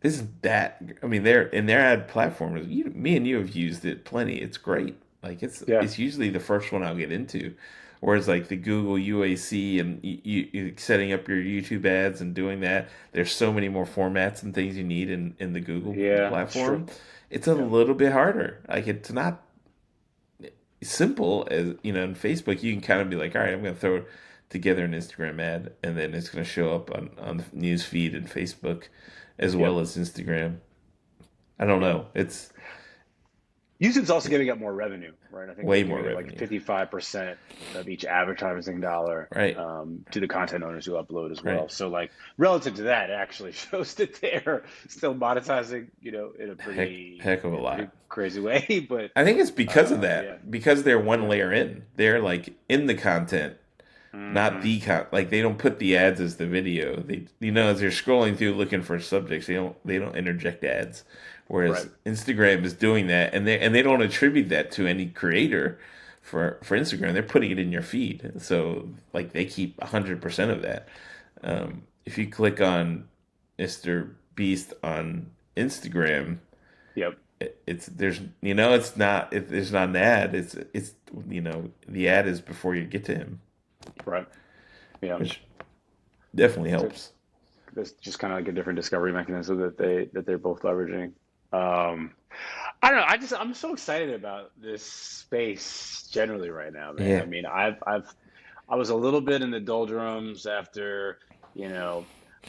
[SPEAKER 1] isn't that? I mean, they're in their ad platform. Me and you have used it plenty. It's great. Like
[SPEAKER 2] yeah,
[SPEAKER 1] it's usually the first one I'll get into. Whereas like the Google UAC and you setting up your YouTube ads and doing that, there's so many more formats and things you need in the Google
[SPEAKER 2] yeah. That's true.
[SPEAKER 1] platform. It's a
[SPEAKER 2] Yeah,
[SPEAKER 1] little bit harder. Like it's not simple as in Facebook. You can kind of be like, all right, I'm going to throw together an Instagram ad, and then it's going to show up on the news feed and Facebook as
[SPEAKER 2] yep,
[SPEAKER 1] well as Instagram. I don't
[SPEAKER 2] yep.
[SPEAKER 1] know. It's
[SPEAKER 2] YouTube's also giving up more revenue, right? I think they're
[SPEAKER 1] way more
[SPEAKER 2] giving like
[SPEAKER 1] revenue.
[SPEAKER 2] 55% of each advertising dollar
[SPEAKER 1] Right.
[SPEAKER 2] to the content owners who upload as
[SPEAKER 1] Right.
[SPEAKER 2] well. So, like, relative to that, it actually shows that they're still monetizing,
[SPEAKER 1] Heck of a
[SPEAKER 2] in a pretty
[SPEAKER 1] lot.
[SPEAKER 2] crazy way. But
[SPEAKER 1] I think it's because of
[SPEAKER 2] yeah,
[SPEAKER 1] that. Because they're one
[SPEAKER 2] yeah,
[SPEAKER 1] layer in. They're like in the content, not
[SPEAKER 2] hmm,
[SPEAKER 1] the like they don't put the ads as the video. They as they're scrolling through looking for subjects, they don't interject ads.
[SPEAKER 2] right,
[SPEAKER 1] Whereas Instagram is doing that, and they don't attribute that to any creator for Instagram. They're putting it in your feed, so like they keep 100% of that. If you click on Mr. Beast on Instagram,
[SPEAKER 2] yep,
[SPEAKER 1] it's there's there's not an ad. It's the ad is before you get to him,
[SPEAKER 2] right, yeah.
[SPEAKER 1] which definitely
[SPEAKER 2] So
[SPEAKER 1] helps.
[SPEAKER 2] that's just kind of like a different discovery mechanism that they're both leveraging. Um, I don't know. I'm so excited about this space generally right now, man. I
[SPEAKER 1] Yeah,
[SPEAKER 2] mean, I was a little bit in the doldrums after,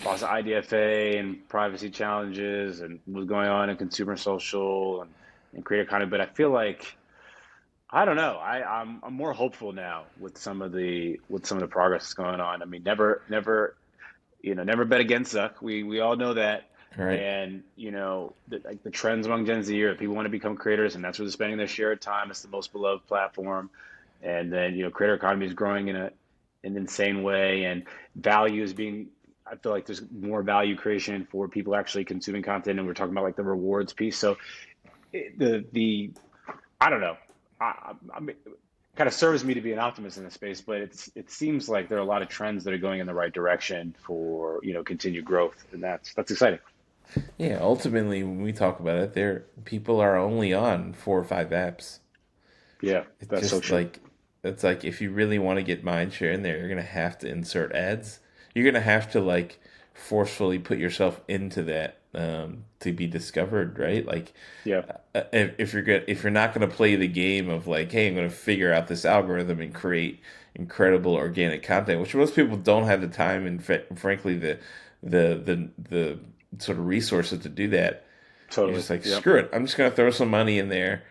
[SPEAKER 2] lots of IDFA and privacy challenges and what was going on in consumer social and creator content. But I feel like I don't know. I'm more hopeful now with some of the progress that's going on. I mean, never bet against Zuck. We all know that.
[SPEAKER 1] all right.
[SPEAKER 2] And like the trends among Gen Z are people want to become creators, and that's where they're spending their share of time. It's the most beloved platform, and then creator economy is growing in an insane way, and value is being. I feel like there's more value creation for people actually consuming content, and we're talking about like the rewards piece. So the I don't know. I'm kind of serves me to be an optimist in this space, but it seems like there are a lot of trends that are going in the right direction for continued growth, and that's exciting.
[SPEAKER 1] Yeah, ultimately, when we talk about it, there people are only on 4 or 5 apps.
[SPEAKER 2] Yeah,
[SPEAKER 1] It's
[SPEAKER 2] that's so
[SPEAKER 1] just
[SPEAKER 2] true.
[SPEAKER 1] like it's like if you really want to get mind share in there, you're gonna have to insert ads. You're gonna have to like forcefully put yourself into that to be discovered, right? Like
[SPEAKER 2] Yeah,
[SPEAKER 1] if you're not gonna play the game of like, hey, I'm gonna figure out this algorithm and create incredible organic content, which most people don't have the time and frankly the sort of resources to do that. You're
[SPEAKER 2] totally.
[SPEAKER 1] just like,
[SPEAKER 2] Yep.
[SPEAKER 1] screw it. I'm just gonna throw some money in there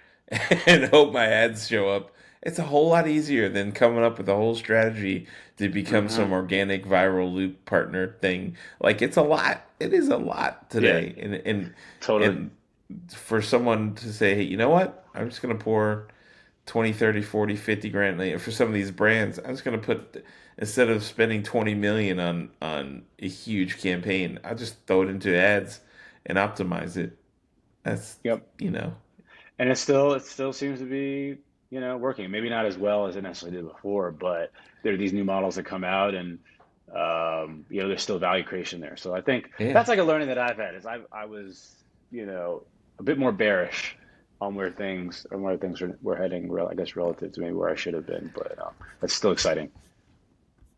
[SPEAKER 1] and hope my ads show up. It's a whole lot easier than coming up with a whole strategy to become
[SPEAKER 2] Hmm.
[SPEAKER 1] some organic viral loop partner thing. Like it's a lot. It is a lot
[SPEAKER 2] Yeah,
[SPEAKER 1] today.
[SPEAKER 2] totally.
[SPEAKER 1] And for someone to say, hey, you know what? I'm just gonna pour 20, 30, 40, 50 grand like, for some of these brands. I'm just going to put, instead of spending 20 million on a huge campaign, I'll just throw it into ads and optimize it. That's,
[SPEAKER 2] Yep.
[SPEAKER 1] you know,
[SPEAKER 2] And it still seems to be, working. Maybe not as well as it necessarily did before, but there are these new models that come out, and there's still value creation there. So I think
[SPEAKER 1] yeah.
[SPEAKER 2] that's like a learning that I've had is I was, you know, a bit more bearish on where things were heading, I guess relative to maybe where I should have been, but it's still exciting.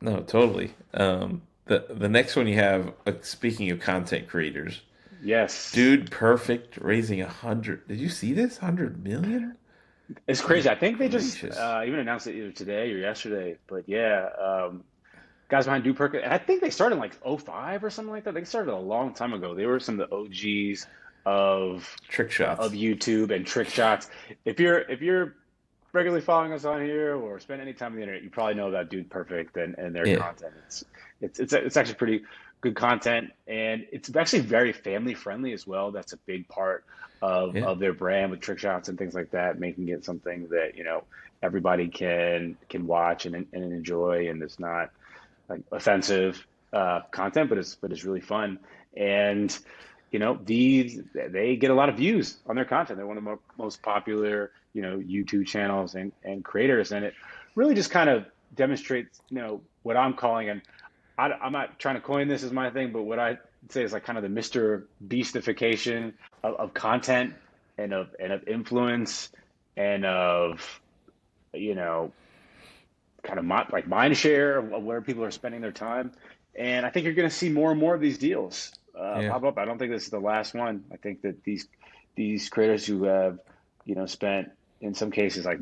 [SPEAKER 1] No, totally. The next one you have, speaking of content creators,
[SPEAKER 2] Yes.
[SPEAKER 1] Dude Perfect raising 100. Did you see this? 100 million?
[SPEAKER 2] It's crazy.
[SPEAKER 1] Good
[SPEAKER 2] I think they just
[SPEAKER 1] gracious.
[SPEAKER 2] even announced it either today or yesterday. But yeah, guys behind Dude Perfect, and I think they started in like '05 or something like that. They started a long time ago. They were some of the OGs
[SPEAKER 1] Trick
[SPEAKER 2] of
[SPEAKER 1] shots.
[SPEAKER 2] YouTube and trick shots. If you're regularly following us on here or spend any time on the internet, you probably know about Dude Perfect and their
[SPEAKER 1] Yeah.
[SPEAKER 2] content. It's actually pretty good content, and it's actually very family friendly as well. That's a big part
[SPEAKER 1] Yeah.
[SPEAKER 2] of their brand with trick shots and things like that, making it something that everybody can watch and enjoy, and it's not like offensive content, but it's really fun. And these they get a lot of views on their content. They're one of the most popular YouTube channels and creators, and it really just kind of demonstrates what I'm calling, and I'm not trying to coin this as my thing, but what I say is like kind of the Mr. Beastification of content and of influence and of you know kind of like mind share of where people are spending their time. And I think you're going to see more and more of these deals
[SPEAKER 1] Yeah.
[SPEAKER 2] pop up. I don't think this is the last one. I think that these creators who have spent in some cases like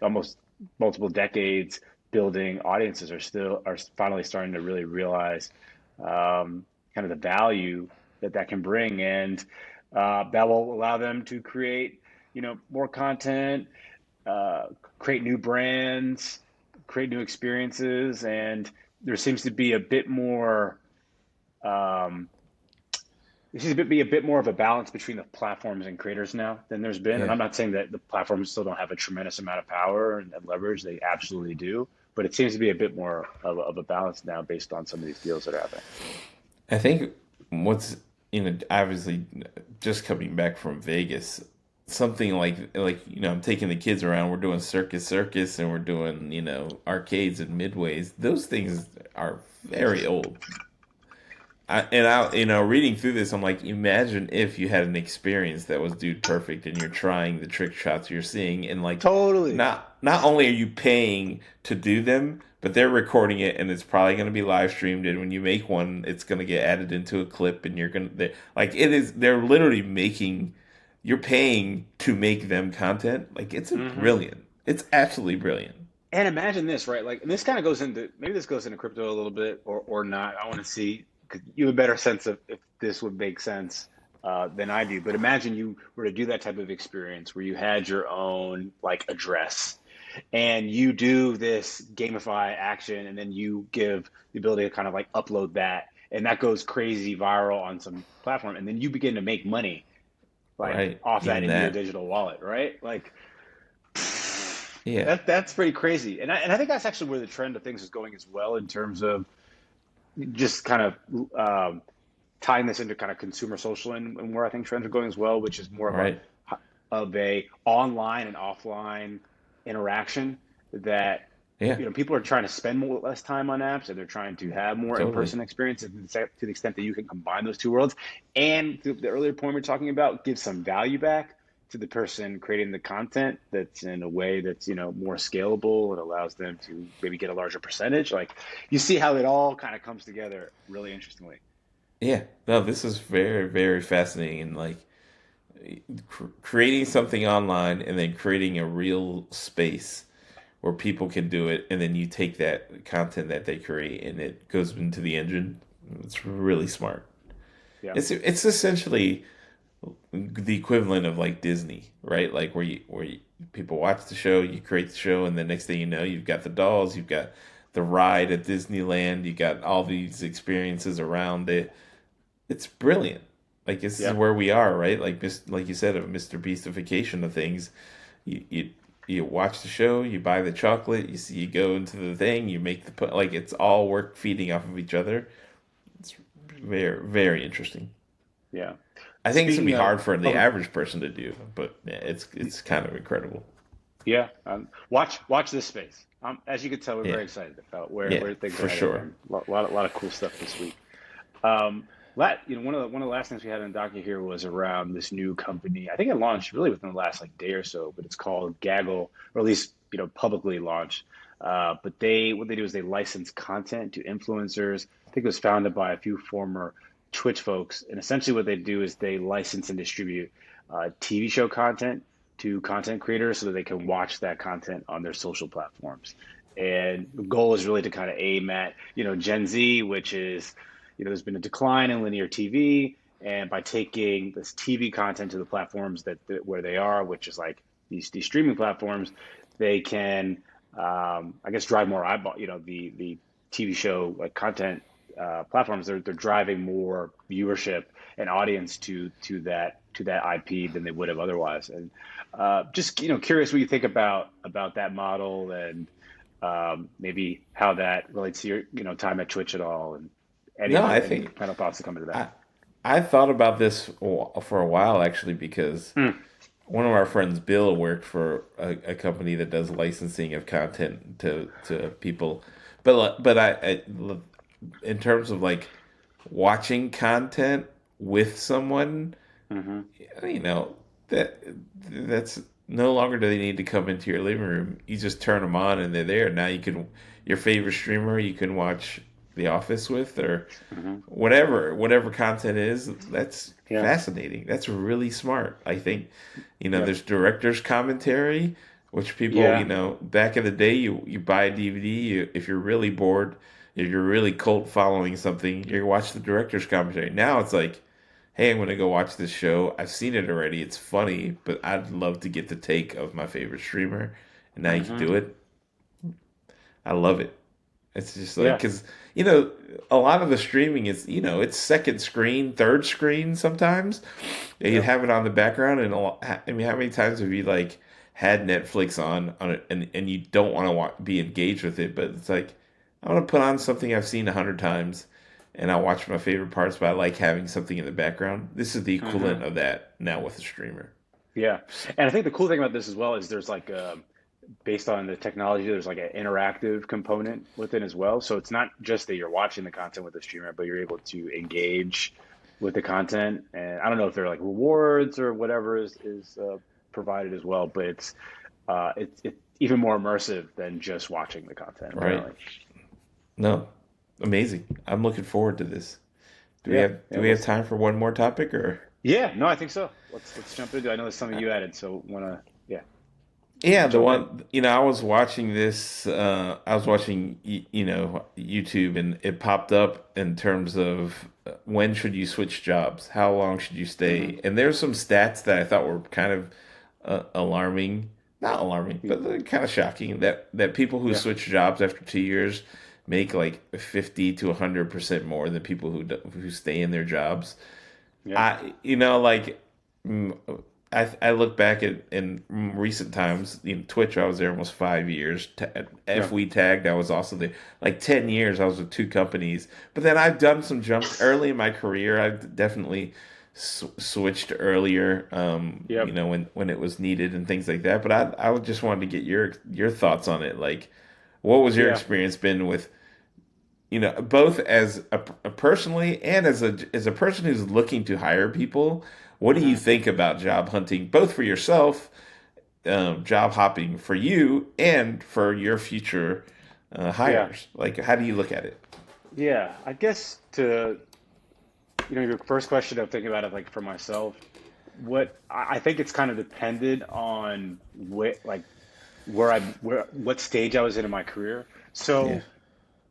[SPEAKER 2] almost multiple decades building audiences are finally starting to really realize kind of the value that can bring, and that will allow them to create more content, uh, create new brands, create new experiences, and there seems to be a bit more. Um, there seems to be a bit more of a balance between the platforms and creators now than there's been. And
[SPEAKER 1] Yeah.
[SPEAKER 2] I'm not saying that the platforms still don't have a tremendous amount of power and leverage; they absolutely do. But it seems to be a bit more of a balance now based on some of these deals that are happening.
[SPEAKER 1] I think what's, obviously just coming back from Vegas, something like I'm taking the kids around. We're doing circus, and we're doing arcades and midways. Those things are very old. Reading through this, I'm like, imagine if you had an experience that was Dude Perfect, and you're trying the trick shots you're seeing, and like,
[SPEAKER 2] Totally.
[SPEAKER 1] not only are you paying to do them, but they're recording it, and it's probably going to be live streamed. And when you make one, it's going to get added into a clip, and like it is. They're literally making. You're paying to make them content. Like it's
[SPEAKER 2] Hmm.
[SPEAKER 1] brilliant. It's absolutely brilliant.
[SPEAKER 2] And imagine this, right? Like, and this kind of goes into maybe this goes into crypto a little bit or not. I want to see because you have a better sense of if this would make sense than I do. But imagine you were to do that type of experience where you had your own like address and you do this gamify action, and then you give the ability to kind of like upload that, and that goes crazy viral on some platform, and then you begin to make money like
[SPEAKER 1] Right?
[SPEAKER 2] off that
[SPEAKER 1] Even
[SPEAKER 2] into your
[SPEAKER 1] that.
[SPEAKER 2] digital wallet, right? Like
[SPEAKER 1] Yeah.
[SPEAKER 2] that's pretty crazy, and I think that's actually where the trend of things is going as well in terms of just kind of tying this into kind of consumer social and where I think trends are going as well, which is more
[SPEAKER 1] Right.
[SPEAKER 2] of a online and offline interaction that
[SPEAKER 1] Yeah.
[SPEAKER 2] people are trying to spend less time on apps, and they're trying to have more
[SPEAKER 1] Totally.
[SPEAKER 2] in-person experiences to the extent that you can combine those two worlds. And the earlier point we're talking about, give some value back to the person creating the content that's in a way that's more scalable. It allows them to maybe get a larger percentage. Like you see how it all kind of comes together really interestingly.
[SPEAKER 1] Yeah. No, this is very, very fascinating. And like creating something online and then creating a real space where people can do it, and then you take that content that they create and it goes into the engine. It's really smart.
[SPEAKER 2] Yeah.
[SPEAKER 1] It's essentially the equivalent of like Disney, right? Like where people watch the show, you create the show, and the next thing you know, you've got the dolls, you've got the ride at Disneyland, you got all these experiences around it. It's brilliant. Like this is
[SPEAKER 2] Yeah.
[SPEAKER 1] where we are, right? Like like you said, a Mr. Beastification of things. You you watch the show, you buy the chocolate, you go into the thing, you make like it's all work feeding off of each other. It's very interesting.
[SPEAKER 2] Yeah.
[SPEAKER 1] I think it's gonna be
[SPEAKER 2] Speaking of,
[SPEAKER 1] hard for the
[SPEAKER 2] oh,
[SPEAKER 1] average person to do, but yeah, it's kind of incredible.
[SPEAKER 2] yeah, watch this space. As you can tell, we're
[SPEAKER 1] Yeah,
[SPEAKER 2] very excited about
[SPEAKER 1] yeah,
[SPEAKER 2] where things are
[SPEAKER 1] for
[SPEAKER 2] headed,
[SPEAKER 1] sure.
[SPEAKER 2] and a lot of cool stuff this week. One of the last things we had in the docket here was around this new company. I think it launched really within the last like day or so, but it's called Gaggle, or at least publicly launched. But they what they do is they license content to influencers. I think it was founded by a few former Twitch folks, and essentially what they do is they license and distribute TV show content to content creators so that they can watch that content on their social platforms. And the goal is really to kind of aim at Gen Z, which is there's been a decline in linear TV, and by taking this TV content to the platforms that where they are, which is like these streaming platforms, they can, I guess, drive more eyeball. The TV show like content platforms, they're driving more viewership and audience to that IP than they would have otherwise. And just curious what you think about that model, and maybe how that relates to your time at Twitch at all, and
[SPEAKER 1] No, I
[SPEAKER 2] any
[SPEAKER 1] think
[SPEAKER 2] kind of thoughts that come into that.
[SPEAKER 1] I I thought about this for a while actually because
[SPEAKER 2] Hmm.
[SPEAKER 1] one of our friends, Bill, worked for a company that does licensing of content to people, but in terms of like watching content with someone,
[SPEAKER 2] Hmm.
[SPEAKER 1] you know that that's no longer do they need to come into your living room. You just turn them on and they're there. Now you can your favorite streamer you can watch The Office with or
[SPEAKER 2] Hmm.
[SPEAKER 1] whatever content is. That's
[SPEAKER 2] Yeah.
[SPEAKER 1] fascinating. That's really smart. I think
[SPEAKER 2] Yep.
[SPEAKER 1] there's director's commentary, which people
[SPEAKER 2] Yeah.
[SPEAKER 1] back in the day you buy a DVD. If you're really bored, if you're really cult following something, you watch the director's commentary. Now it's like, hey, I'm going to go watch this show. I've seen it already. It's funny, but I'd love to get the take of my favorite streamer. And now you can
[SPEAKER 2] Hmm.
[SPEAKER 1] do it. I love it. It's just like,
[SPEAKER 2] Yeah.
[SPEAKER 1] because, you know, a lot of the streaming is, it's second screen, third screen sometimes. You
[SPEAKER 2] Yep.
[SPEAKER 1] have it on the background. And I mean, how many times have you like had Netflix on it and you don't want to be engaged with it, but it's like, I want to put on something I've seen 100 times and I watch my favorite parts, but I like having something in the background. This is the equivalent
[SPEAKER 2] Hmm.
[SPEAKER 1] of that now with a streamer.
[SPEAKER 2] Yeah. And I think the cool thing about this as well is there's like based on the technology, there's like an interactive component with it as well. So it's not just that you're watching the content with the streamer, but you're able to engage with the content. And I don't know if there are like rewards or whatever is provided as well, but it's even more immersive than just watching the content,
[SPEAKER 1] Right?
[SPEAKER 2] apparently.
[SPEAKER 1] No, amazing. I'm looking forward to this. Do we
[SPEAKER 2] Yeah,
[SPEAKER 1] have
[SPEAKER 2] yeah,
[SPEAKER 1] do we have time for one more topic or?
[SPEAKER 2] yeah. No, I think so. Let's jump into it. I know there's something you added, so wanna yeah,
[SPEAKER 1] Yeah, the
[SPEAKER 2] jump in.
[SPEAKER 1] one I was watching this. I was watching YouTube, and it popped up in terms of when should you switch jobs, how long should you
[SPEAKER 2] Hmm.
[SPEAKER 1] stay, and there's some stats that I thought were kind of alarming, not alarming, but they're kind of shocking that people who
[SPEAKER 2] Yeah,
[SPEAKER 1] switch jobs after 2 years make like 50 to 100% more than people who stay in their jobs.
[SPEAKER 2] yeah,
[SPEAKER 1] Like mm, I look back at in recent times, Twitch, I was there almost 5 years.
[SPEAKER 2] yeah.
[SPEAKER 1] If we tagged, I was also there. Like 10 years, I was with two companies. But then I've done some jumps early in my career. I've definitely switched earlier,
[SPEAKER 2] Yep.
[SPEAKER 1] when it was needed and things like that. But I just wanted to get your thoughts on it. Like, what was your
[SPEAKER 2] Yeah.
[SPEAKER 1] experience been with both as a personally and as a person who's looking to hire people? What do you
[SPEAKER 2] Hmm.
[SPEAKER 1] think about job hunting, both for yourself, job hopping for you, and for your future
[SPEAKER 2] Yeah.
[SPEAKER 1] hires? Like, how do you look at it?
[SPEAKER 2] Yeah. I guess to your first question, I'm thinking about it like for myself. I think it's kind of dependent on where what stage I was in my career.
[SPEAKER 1] Yeah,
[SPEAKER 2] So,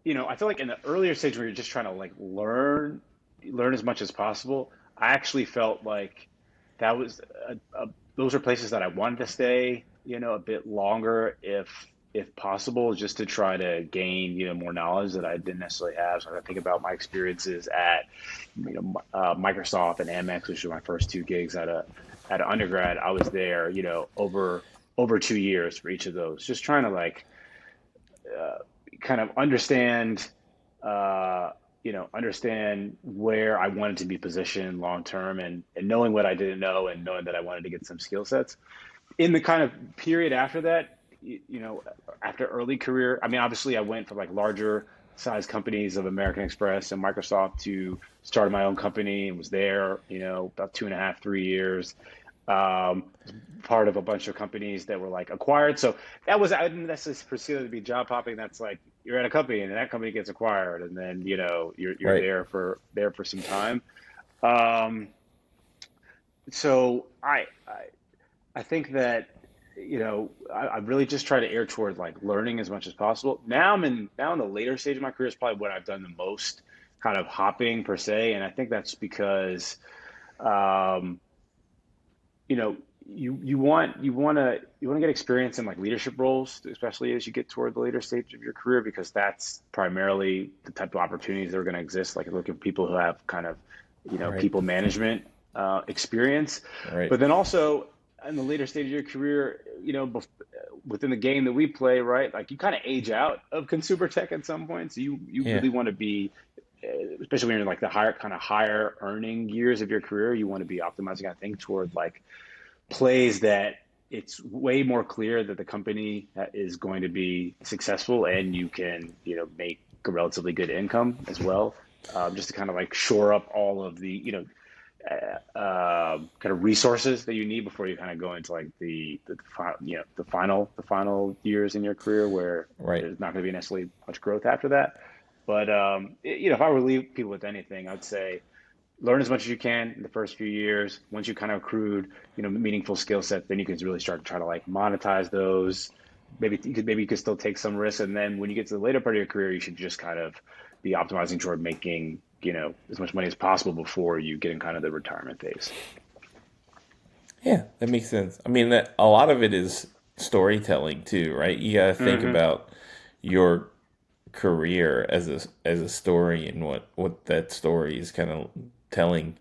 [SPEAKER 2] I feel like in the earlier stage where you're just trying to like learn as much as possible, I actually felt like that was those are places that I wanted to stay, a bit longer if possible, just to try to gain, more knowledge that I didn't necessarily have. So I think about my experiences at, Microsoft and Amex, which were my first two gigs at a undergrad. I was there, over over 2 years for each of those, just trying to like uh, kind of understand, uh, understand where I wanted to be positioned long term, and knowing what I didn't know, and knowing that I wanted to get some skill sets. In the kind of period after that, after early career, I mean, obviously, I went from like larger size companies of American Express and Microsoft to started my own company and was there, about 2.5, 3 years. Part of a bunch of companies that were like acquired. So I didn't necessarily perceive it to be job hopping. That's like you're at a company and that company gets acquired, and then you're
[SPEAKER 1] Right.
[SPEAKER 2] there for some time. Um, so I think that I really just try to err toward like learning as much as possible. Now in the later stage of my career is probably what I've done the most kind of hopping per se, and I think that's because um, you know you want to get experience in like leadership roles, especially as you get toward the later stage of your career, because that's primarily the type of opportunities that are going to exist. Like look at people who have kind of
[SPEAKER 1] Right.
[SPEAKER 2] people management experience,
[SPEAKER 1] Right.
[SPEAKER 2] but then also in the later stage of your career, within the game that we play, right? Like you kind of age out of consumer tech at some point, so you
[SPEAKER 1] Yeah.
[SPEAKER 2] really want to be especially when you're in like the higher earning years of your career, you want to be optimizing, I think, toward like plays that it's way more clear that the company is going to be successful, and you can make a relatively good income as well, just to kind of like shore up all of the kind of resources that you need before you kind of go into like the final years in your career where
[SPEAKER 1] Right.
[SPEAKER 2] there's not going to be necessarily much growth after that. But if I were to leave people with anything, I'd say learn as much as you can in the first few years. Once you kind of accrued, meaningful skill set, then you can really start to try to like monetize those. Maybe you could still take some risks, and then when you get to the later part of your career, you should just kind of be optimizing toward making as much money as possible before you get in kind of the retirement phase.
[SPEAKER 1] Yeah, that makes sense. I mean, a lot of it is storytelling too, right? You got to think
[SPEAKER 2] Hmm.
[SPEAKER 1] about your career as a story and what that story is kind of telling.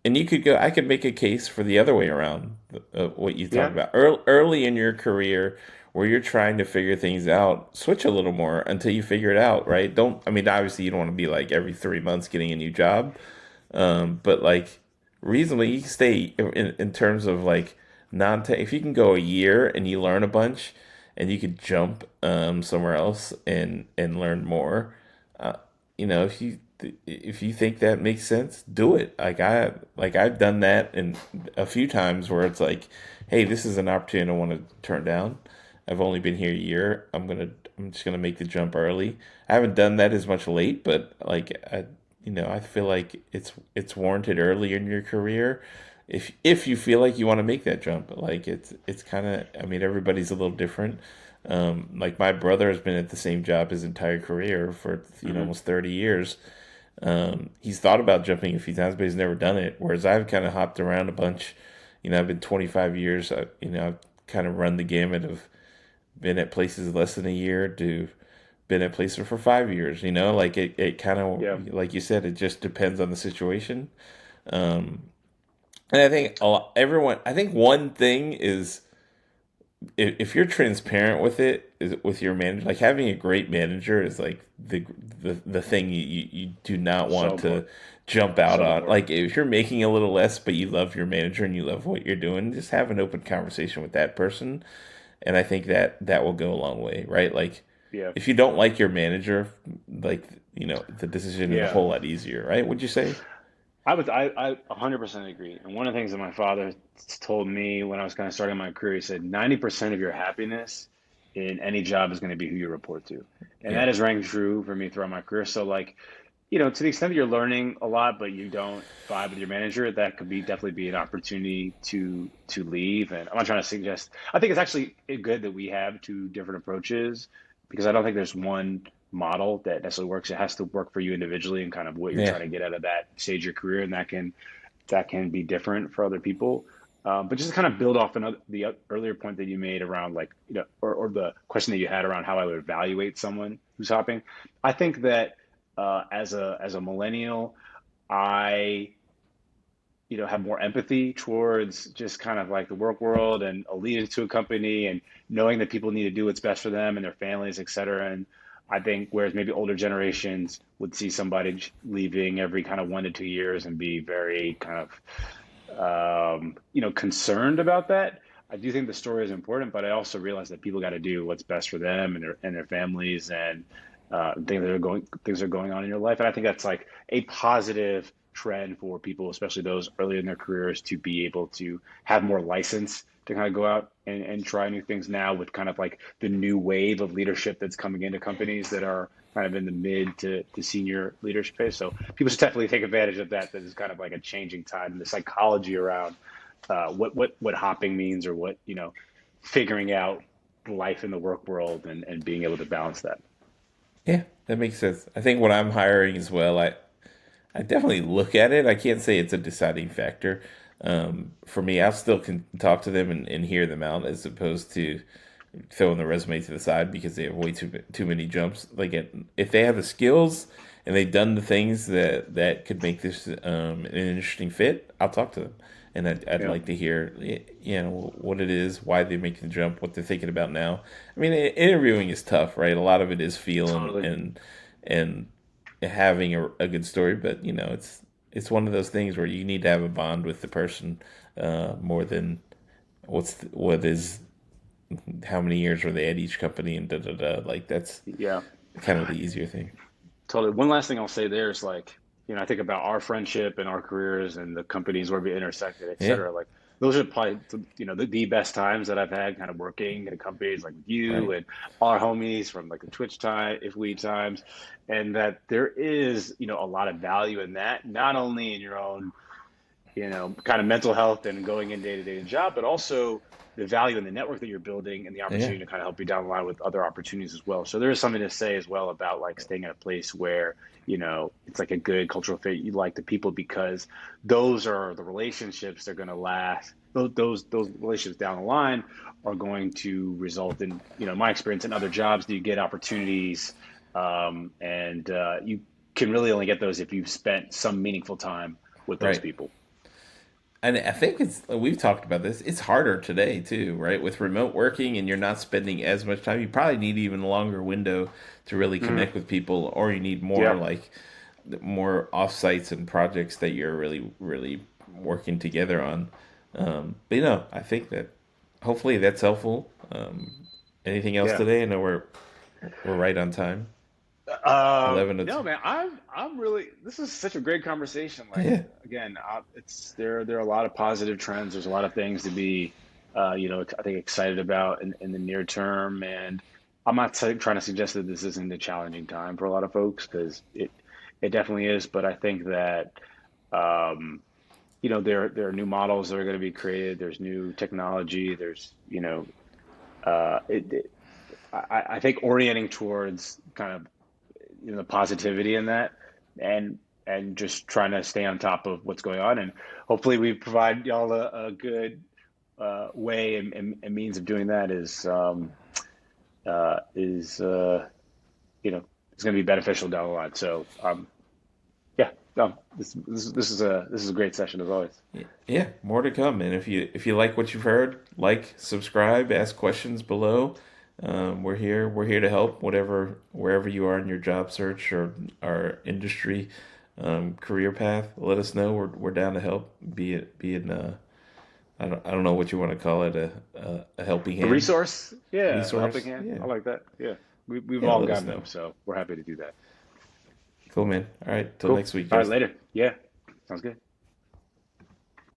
[SPEAKER 1] And you could go. I could make a case for the other way around. What you talk
[SPEAKER 2] Yeah.
[SPEAKER 1] about early in your career, where you're trying to figure things out, switch a little more until you figure it out. Right? Don't. I mean, obviously, you don't want to be like every 3 months getting a new job, but like reasonably, you can stay in terms of like non-tech. If you can go a year and you learn a bunch, and you could jump somewhere else and learn more. Uh, if you think that makes sense, do it. I've done that in a few times where it's like, hey, this is an opportunity I want to turn down. I've only been here a year. I'm just gonna make the jump early. I haven't done that as much late, but I feel like it's warranted early in your career if you feel like you want to make that jump. Like it's kind of, I mean, everybody's a little different. Like my brother has been at the same job his entire career for
[SPEAKER 2] Hmm.
[SPEAKER 1] almost 30 years. He's thought about jumping a few times, but he's never done it. Whereas I've kind of hopped around a bunch. I've been 25 years. I've kind of run the gamut of been at places less than a year to been at places for 5 years. Like it kind of,
[SPEAKER 2] Yeah.
[SPEAKER 1] like you said, it just depends on the situation. And I think everyone, I think one thing is if you're transparent with with your manager, like having a great manager is like the thing you do not
[SPEAKER 2] So
[SPEAKER 1] want to
[SPEAKER 2] important.
[SPEAKER 1] jump out
[SPEAKER 2] So
[SPEAKER 1] on.
[SPEAKER 2] important.
[SPEAKER 1] Like if you're making a little less but you love your manager and you love what you're doing, just have an open conversation with that person, and I think that will go a long way, right? Like
[SPEAKER 2] Yeah.
[SPEAKER 1] if you don't like your manager, like the decision is a
[SPEAKER 2] Yeah.
[SPEAKER 1] whole lot easier, right? Would you say?
[SPEAKER 2] I 100% agree. And one of the things that my father told me when I was kind of starting my career, he said 90% of your happiness in any job is going to be who you report to. And
[SPEAKER 1] Yeah.
[SPEAKER 2] that has rang true for me throughout my career. So like, to the extent that you're learning a lot, but you don't vibe with your manager, that could be definitely be an opportunity to leave. And I'm not trying to suggest, I think it's actually good that we have two different approaches, because I don't think there's one model that necessarily works. It has to work for you individually and kind of what you're
[SPEAKER 1] Yeah.
[SPEAKER 2] trying to get out of that stage of your career, and that can be different for other people. But just to kind of build off the earlier point that you made around like or the question that you had around how I would evaluate someone who's hopping, I think that as a millennial, I have more empathy towards just kind of like the work world and a lead into a company and knowing that people need to do what's best for them and their families, et cetera. And I think whereas maybe older generations would see somebody leaving every kind of 1 to 2 years and be very kind of concerned about that. I do think the story is important, but I also realize that people got to do what's best for them and their families and things are going on in your life. And I think that's like a positive trend for people, especially those early in their careers, to be able to have more license to kind of go out and try new things now with kind of like the new wave of leadership that's coming into companies that are kind of in the mid to senior leadership phase. So people should definitely take advantage of that. That is kind of like a changing time and the psychology around what hopping means or what, figuring out life in the work world and being able to balance that.
[SPEAKER 1] Yeah, that makes sense. I think when I'm hiring as well, I definitely look at it. I can't say it's a deciding factor. For me, I still can talk to them and hear them out as opposed to throwing the resume to the side because they have way too many jumps. Like if they have the skills and they've done the things that could make this an interesting fit, I'll talk to them. And I'd
[SPEAKER 2] Yeah,
[SPEAKER 1] like to hear, what it is, why they make the jump, what they're thinking about now. I mean, interviewing is tough, right? A lot of it is feel
[SPEAKER 2] totally.
[SPEAKER 1] and having a good story, but it's one of those things where you need to have a bond with the person more than what is how many years were they at each company and da da da. Like that's
[SPEAKER 2] Yeah,
[SPEAKER 1] kind of the easier thing.
[SPEAKER 2] totally. One last thing I'll say there is like, I think about our friendship and our careers and the companies where we intersected, et
[SPEAKER 1] Yeah,
[SPEAKER 2] cetera. Like those are probably, the best times that I've had kind of working at companies like you
[SPEAKER 1] right.
[SPEAKER 2] and our homies from like the Twitch time, if we times, and that there is, a lot of value in that, not only in your own kind of mental health and going in day to day job, but also the value in the network that you're building and the
[SPEAKER 1] Yeah,
[SPEAKER 2] opportunity to kind of help you down the line with other opportunities as well. So there is something to say as well about like staying in a place where, it's like a good cultural fit. You like the people because those are the relationships that are going to last. Those relationships down the line are going to result in, my experience in other jobs. Do you get opportunities? And you can really only get those if you've spent some meaningful time with those
[SPEAKER 1] right.
[SPEAKER 2] people.
[SPEAKER 1] And I think we've talked about this. It's harder today too, right? With remote working and you're not spending as much time, you probably need even a longer window to really
[SPEAKER 2] Mhm.
[SPEAKER 1] connect with people, or you need more
[SPEAKER 2] Yeah,
[SPEAKER 1] like more offsites and projects that you're really working together on. But I think that hopefully that's helpful. Anything else
[SPEAKER 2] yeah.
[SPEAKER 1] today? I know we're right on time. 11 to
[SPEAKER 2] No, man, I'm really. This is such a great conversation. Like
[SPEAKER 1] yeah.
[SPEAKER 2] again, it's there are a lot of positive trends. There's a lot of things to be, I think excited about in the near term. And I'm not trying to suggest that this isn't a challenging time for a lot of folks because it definitely is. But I think that um, there are new models that are going to be created. There's new technology. There's I think orienting towards kind of the positivity in that and just trying to stay on top of what's going on and hopefully we provide y'all a good way and means of doing that is it's going to be beneficial down the line. So yeah, no, this is a great session as always.
[SPEAKER 1] Yeah, more to come. And if you like what you've heard, like, subscribe, ask questions below. We're here to help wherever you are in your job search or our industry career path. Let us know. We're down to help. Be it I don't know what you want to call it, a helping
[SPEAKER 2] A
[SPEAKER 1] hand,
[SPEAKER 2] resource, yeah, a helping
[SPEAKER 1] resource.
[SPEAKER 2] hand.
[SPEAKER 1] Yeah,
[SPEAKER 2] I like that. Yeah, we've
[SPEAKER 1] yeah.
[SPEAKER 2] all
[SPEAKER 1] Let us
[SPEAKER 2] gotten them,
[SPEAKER 1] know.
[SPEAKER 2] so we're happy to do that.
[SPEAKER 1] Cool, man. All right. Till
[SPEAKER 2] Cool.
[SPEAKER 1] next week,
[SPEAKER 2] All right,
[SPEAKER 1] guys.
[SPEAKER 2] later. Yeah, sounds good.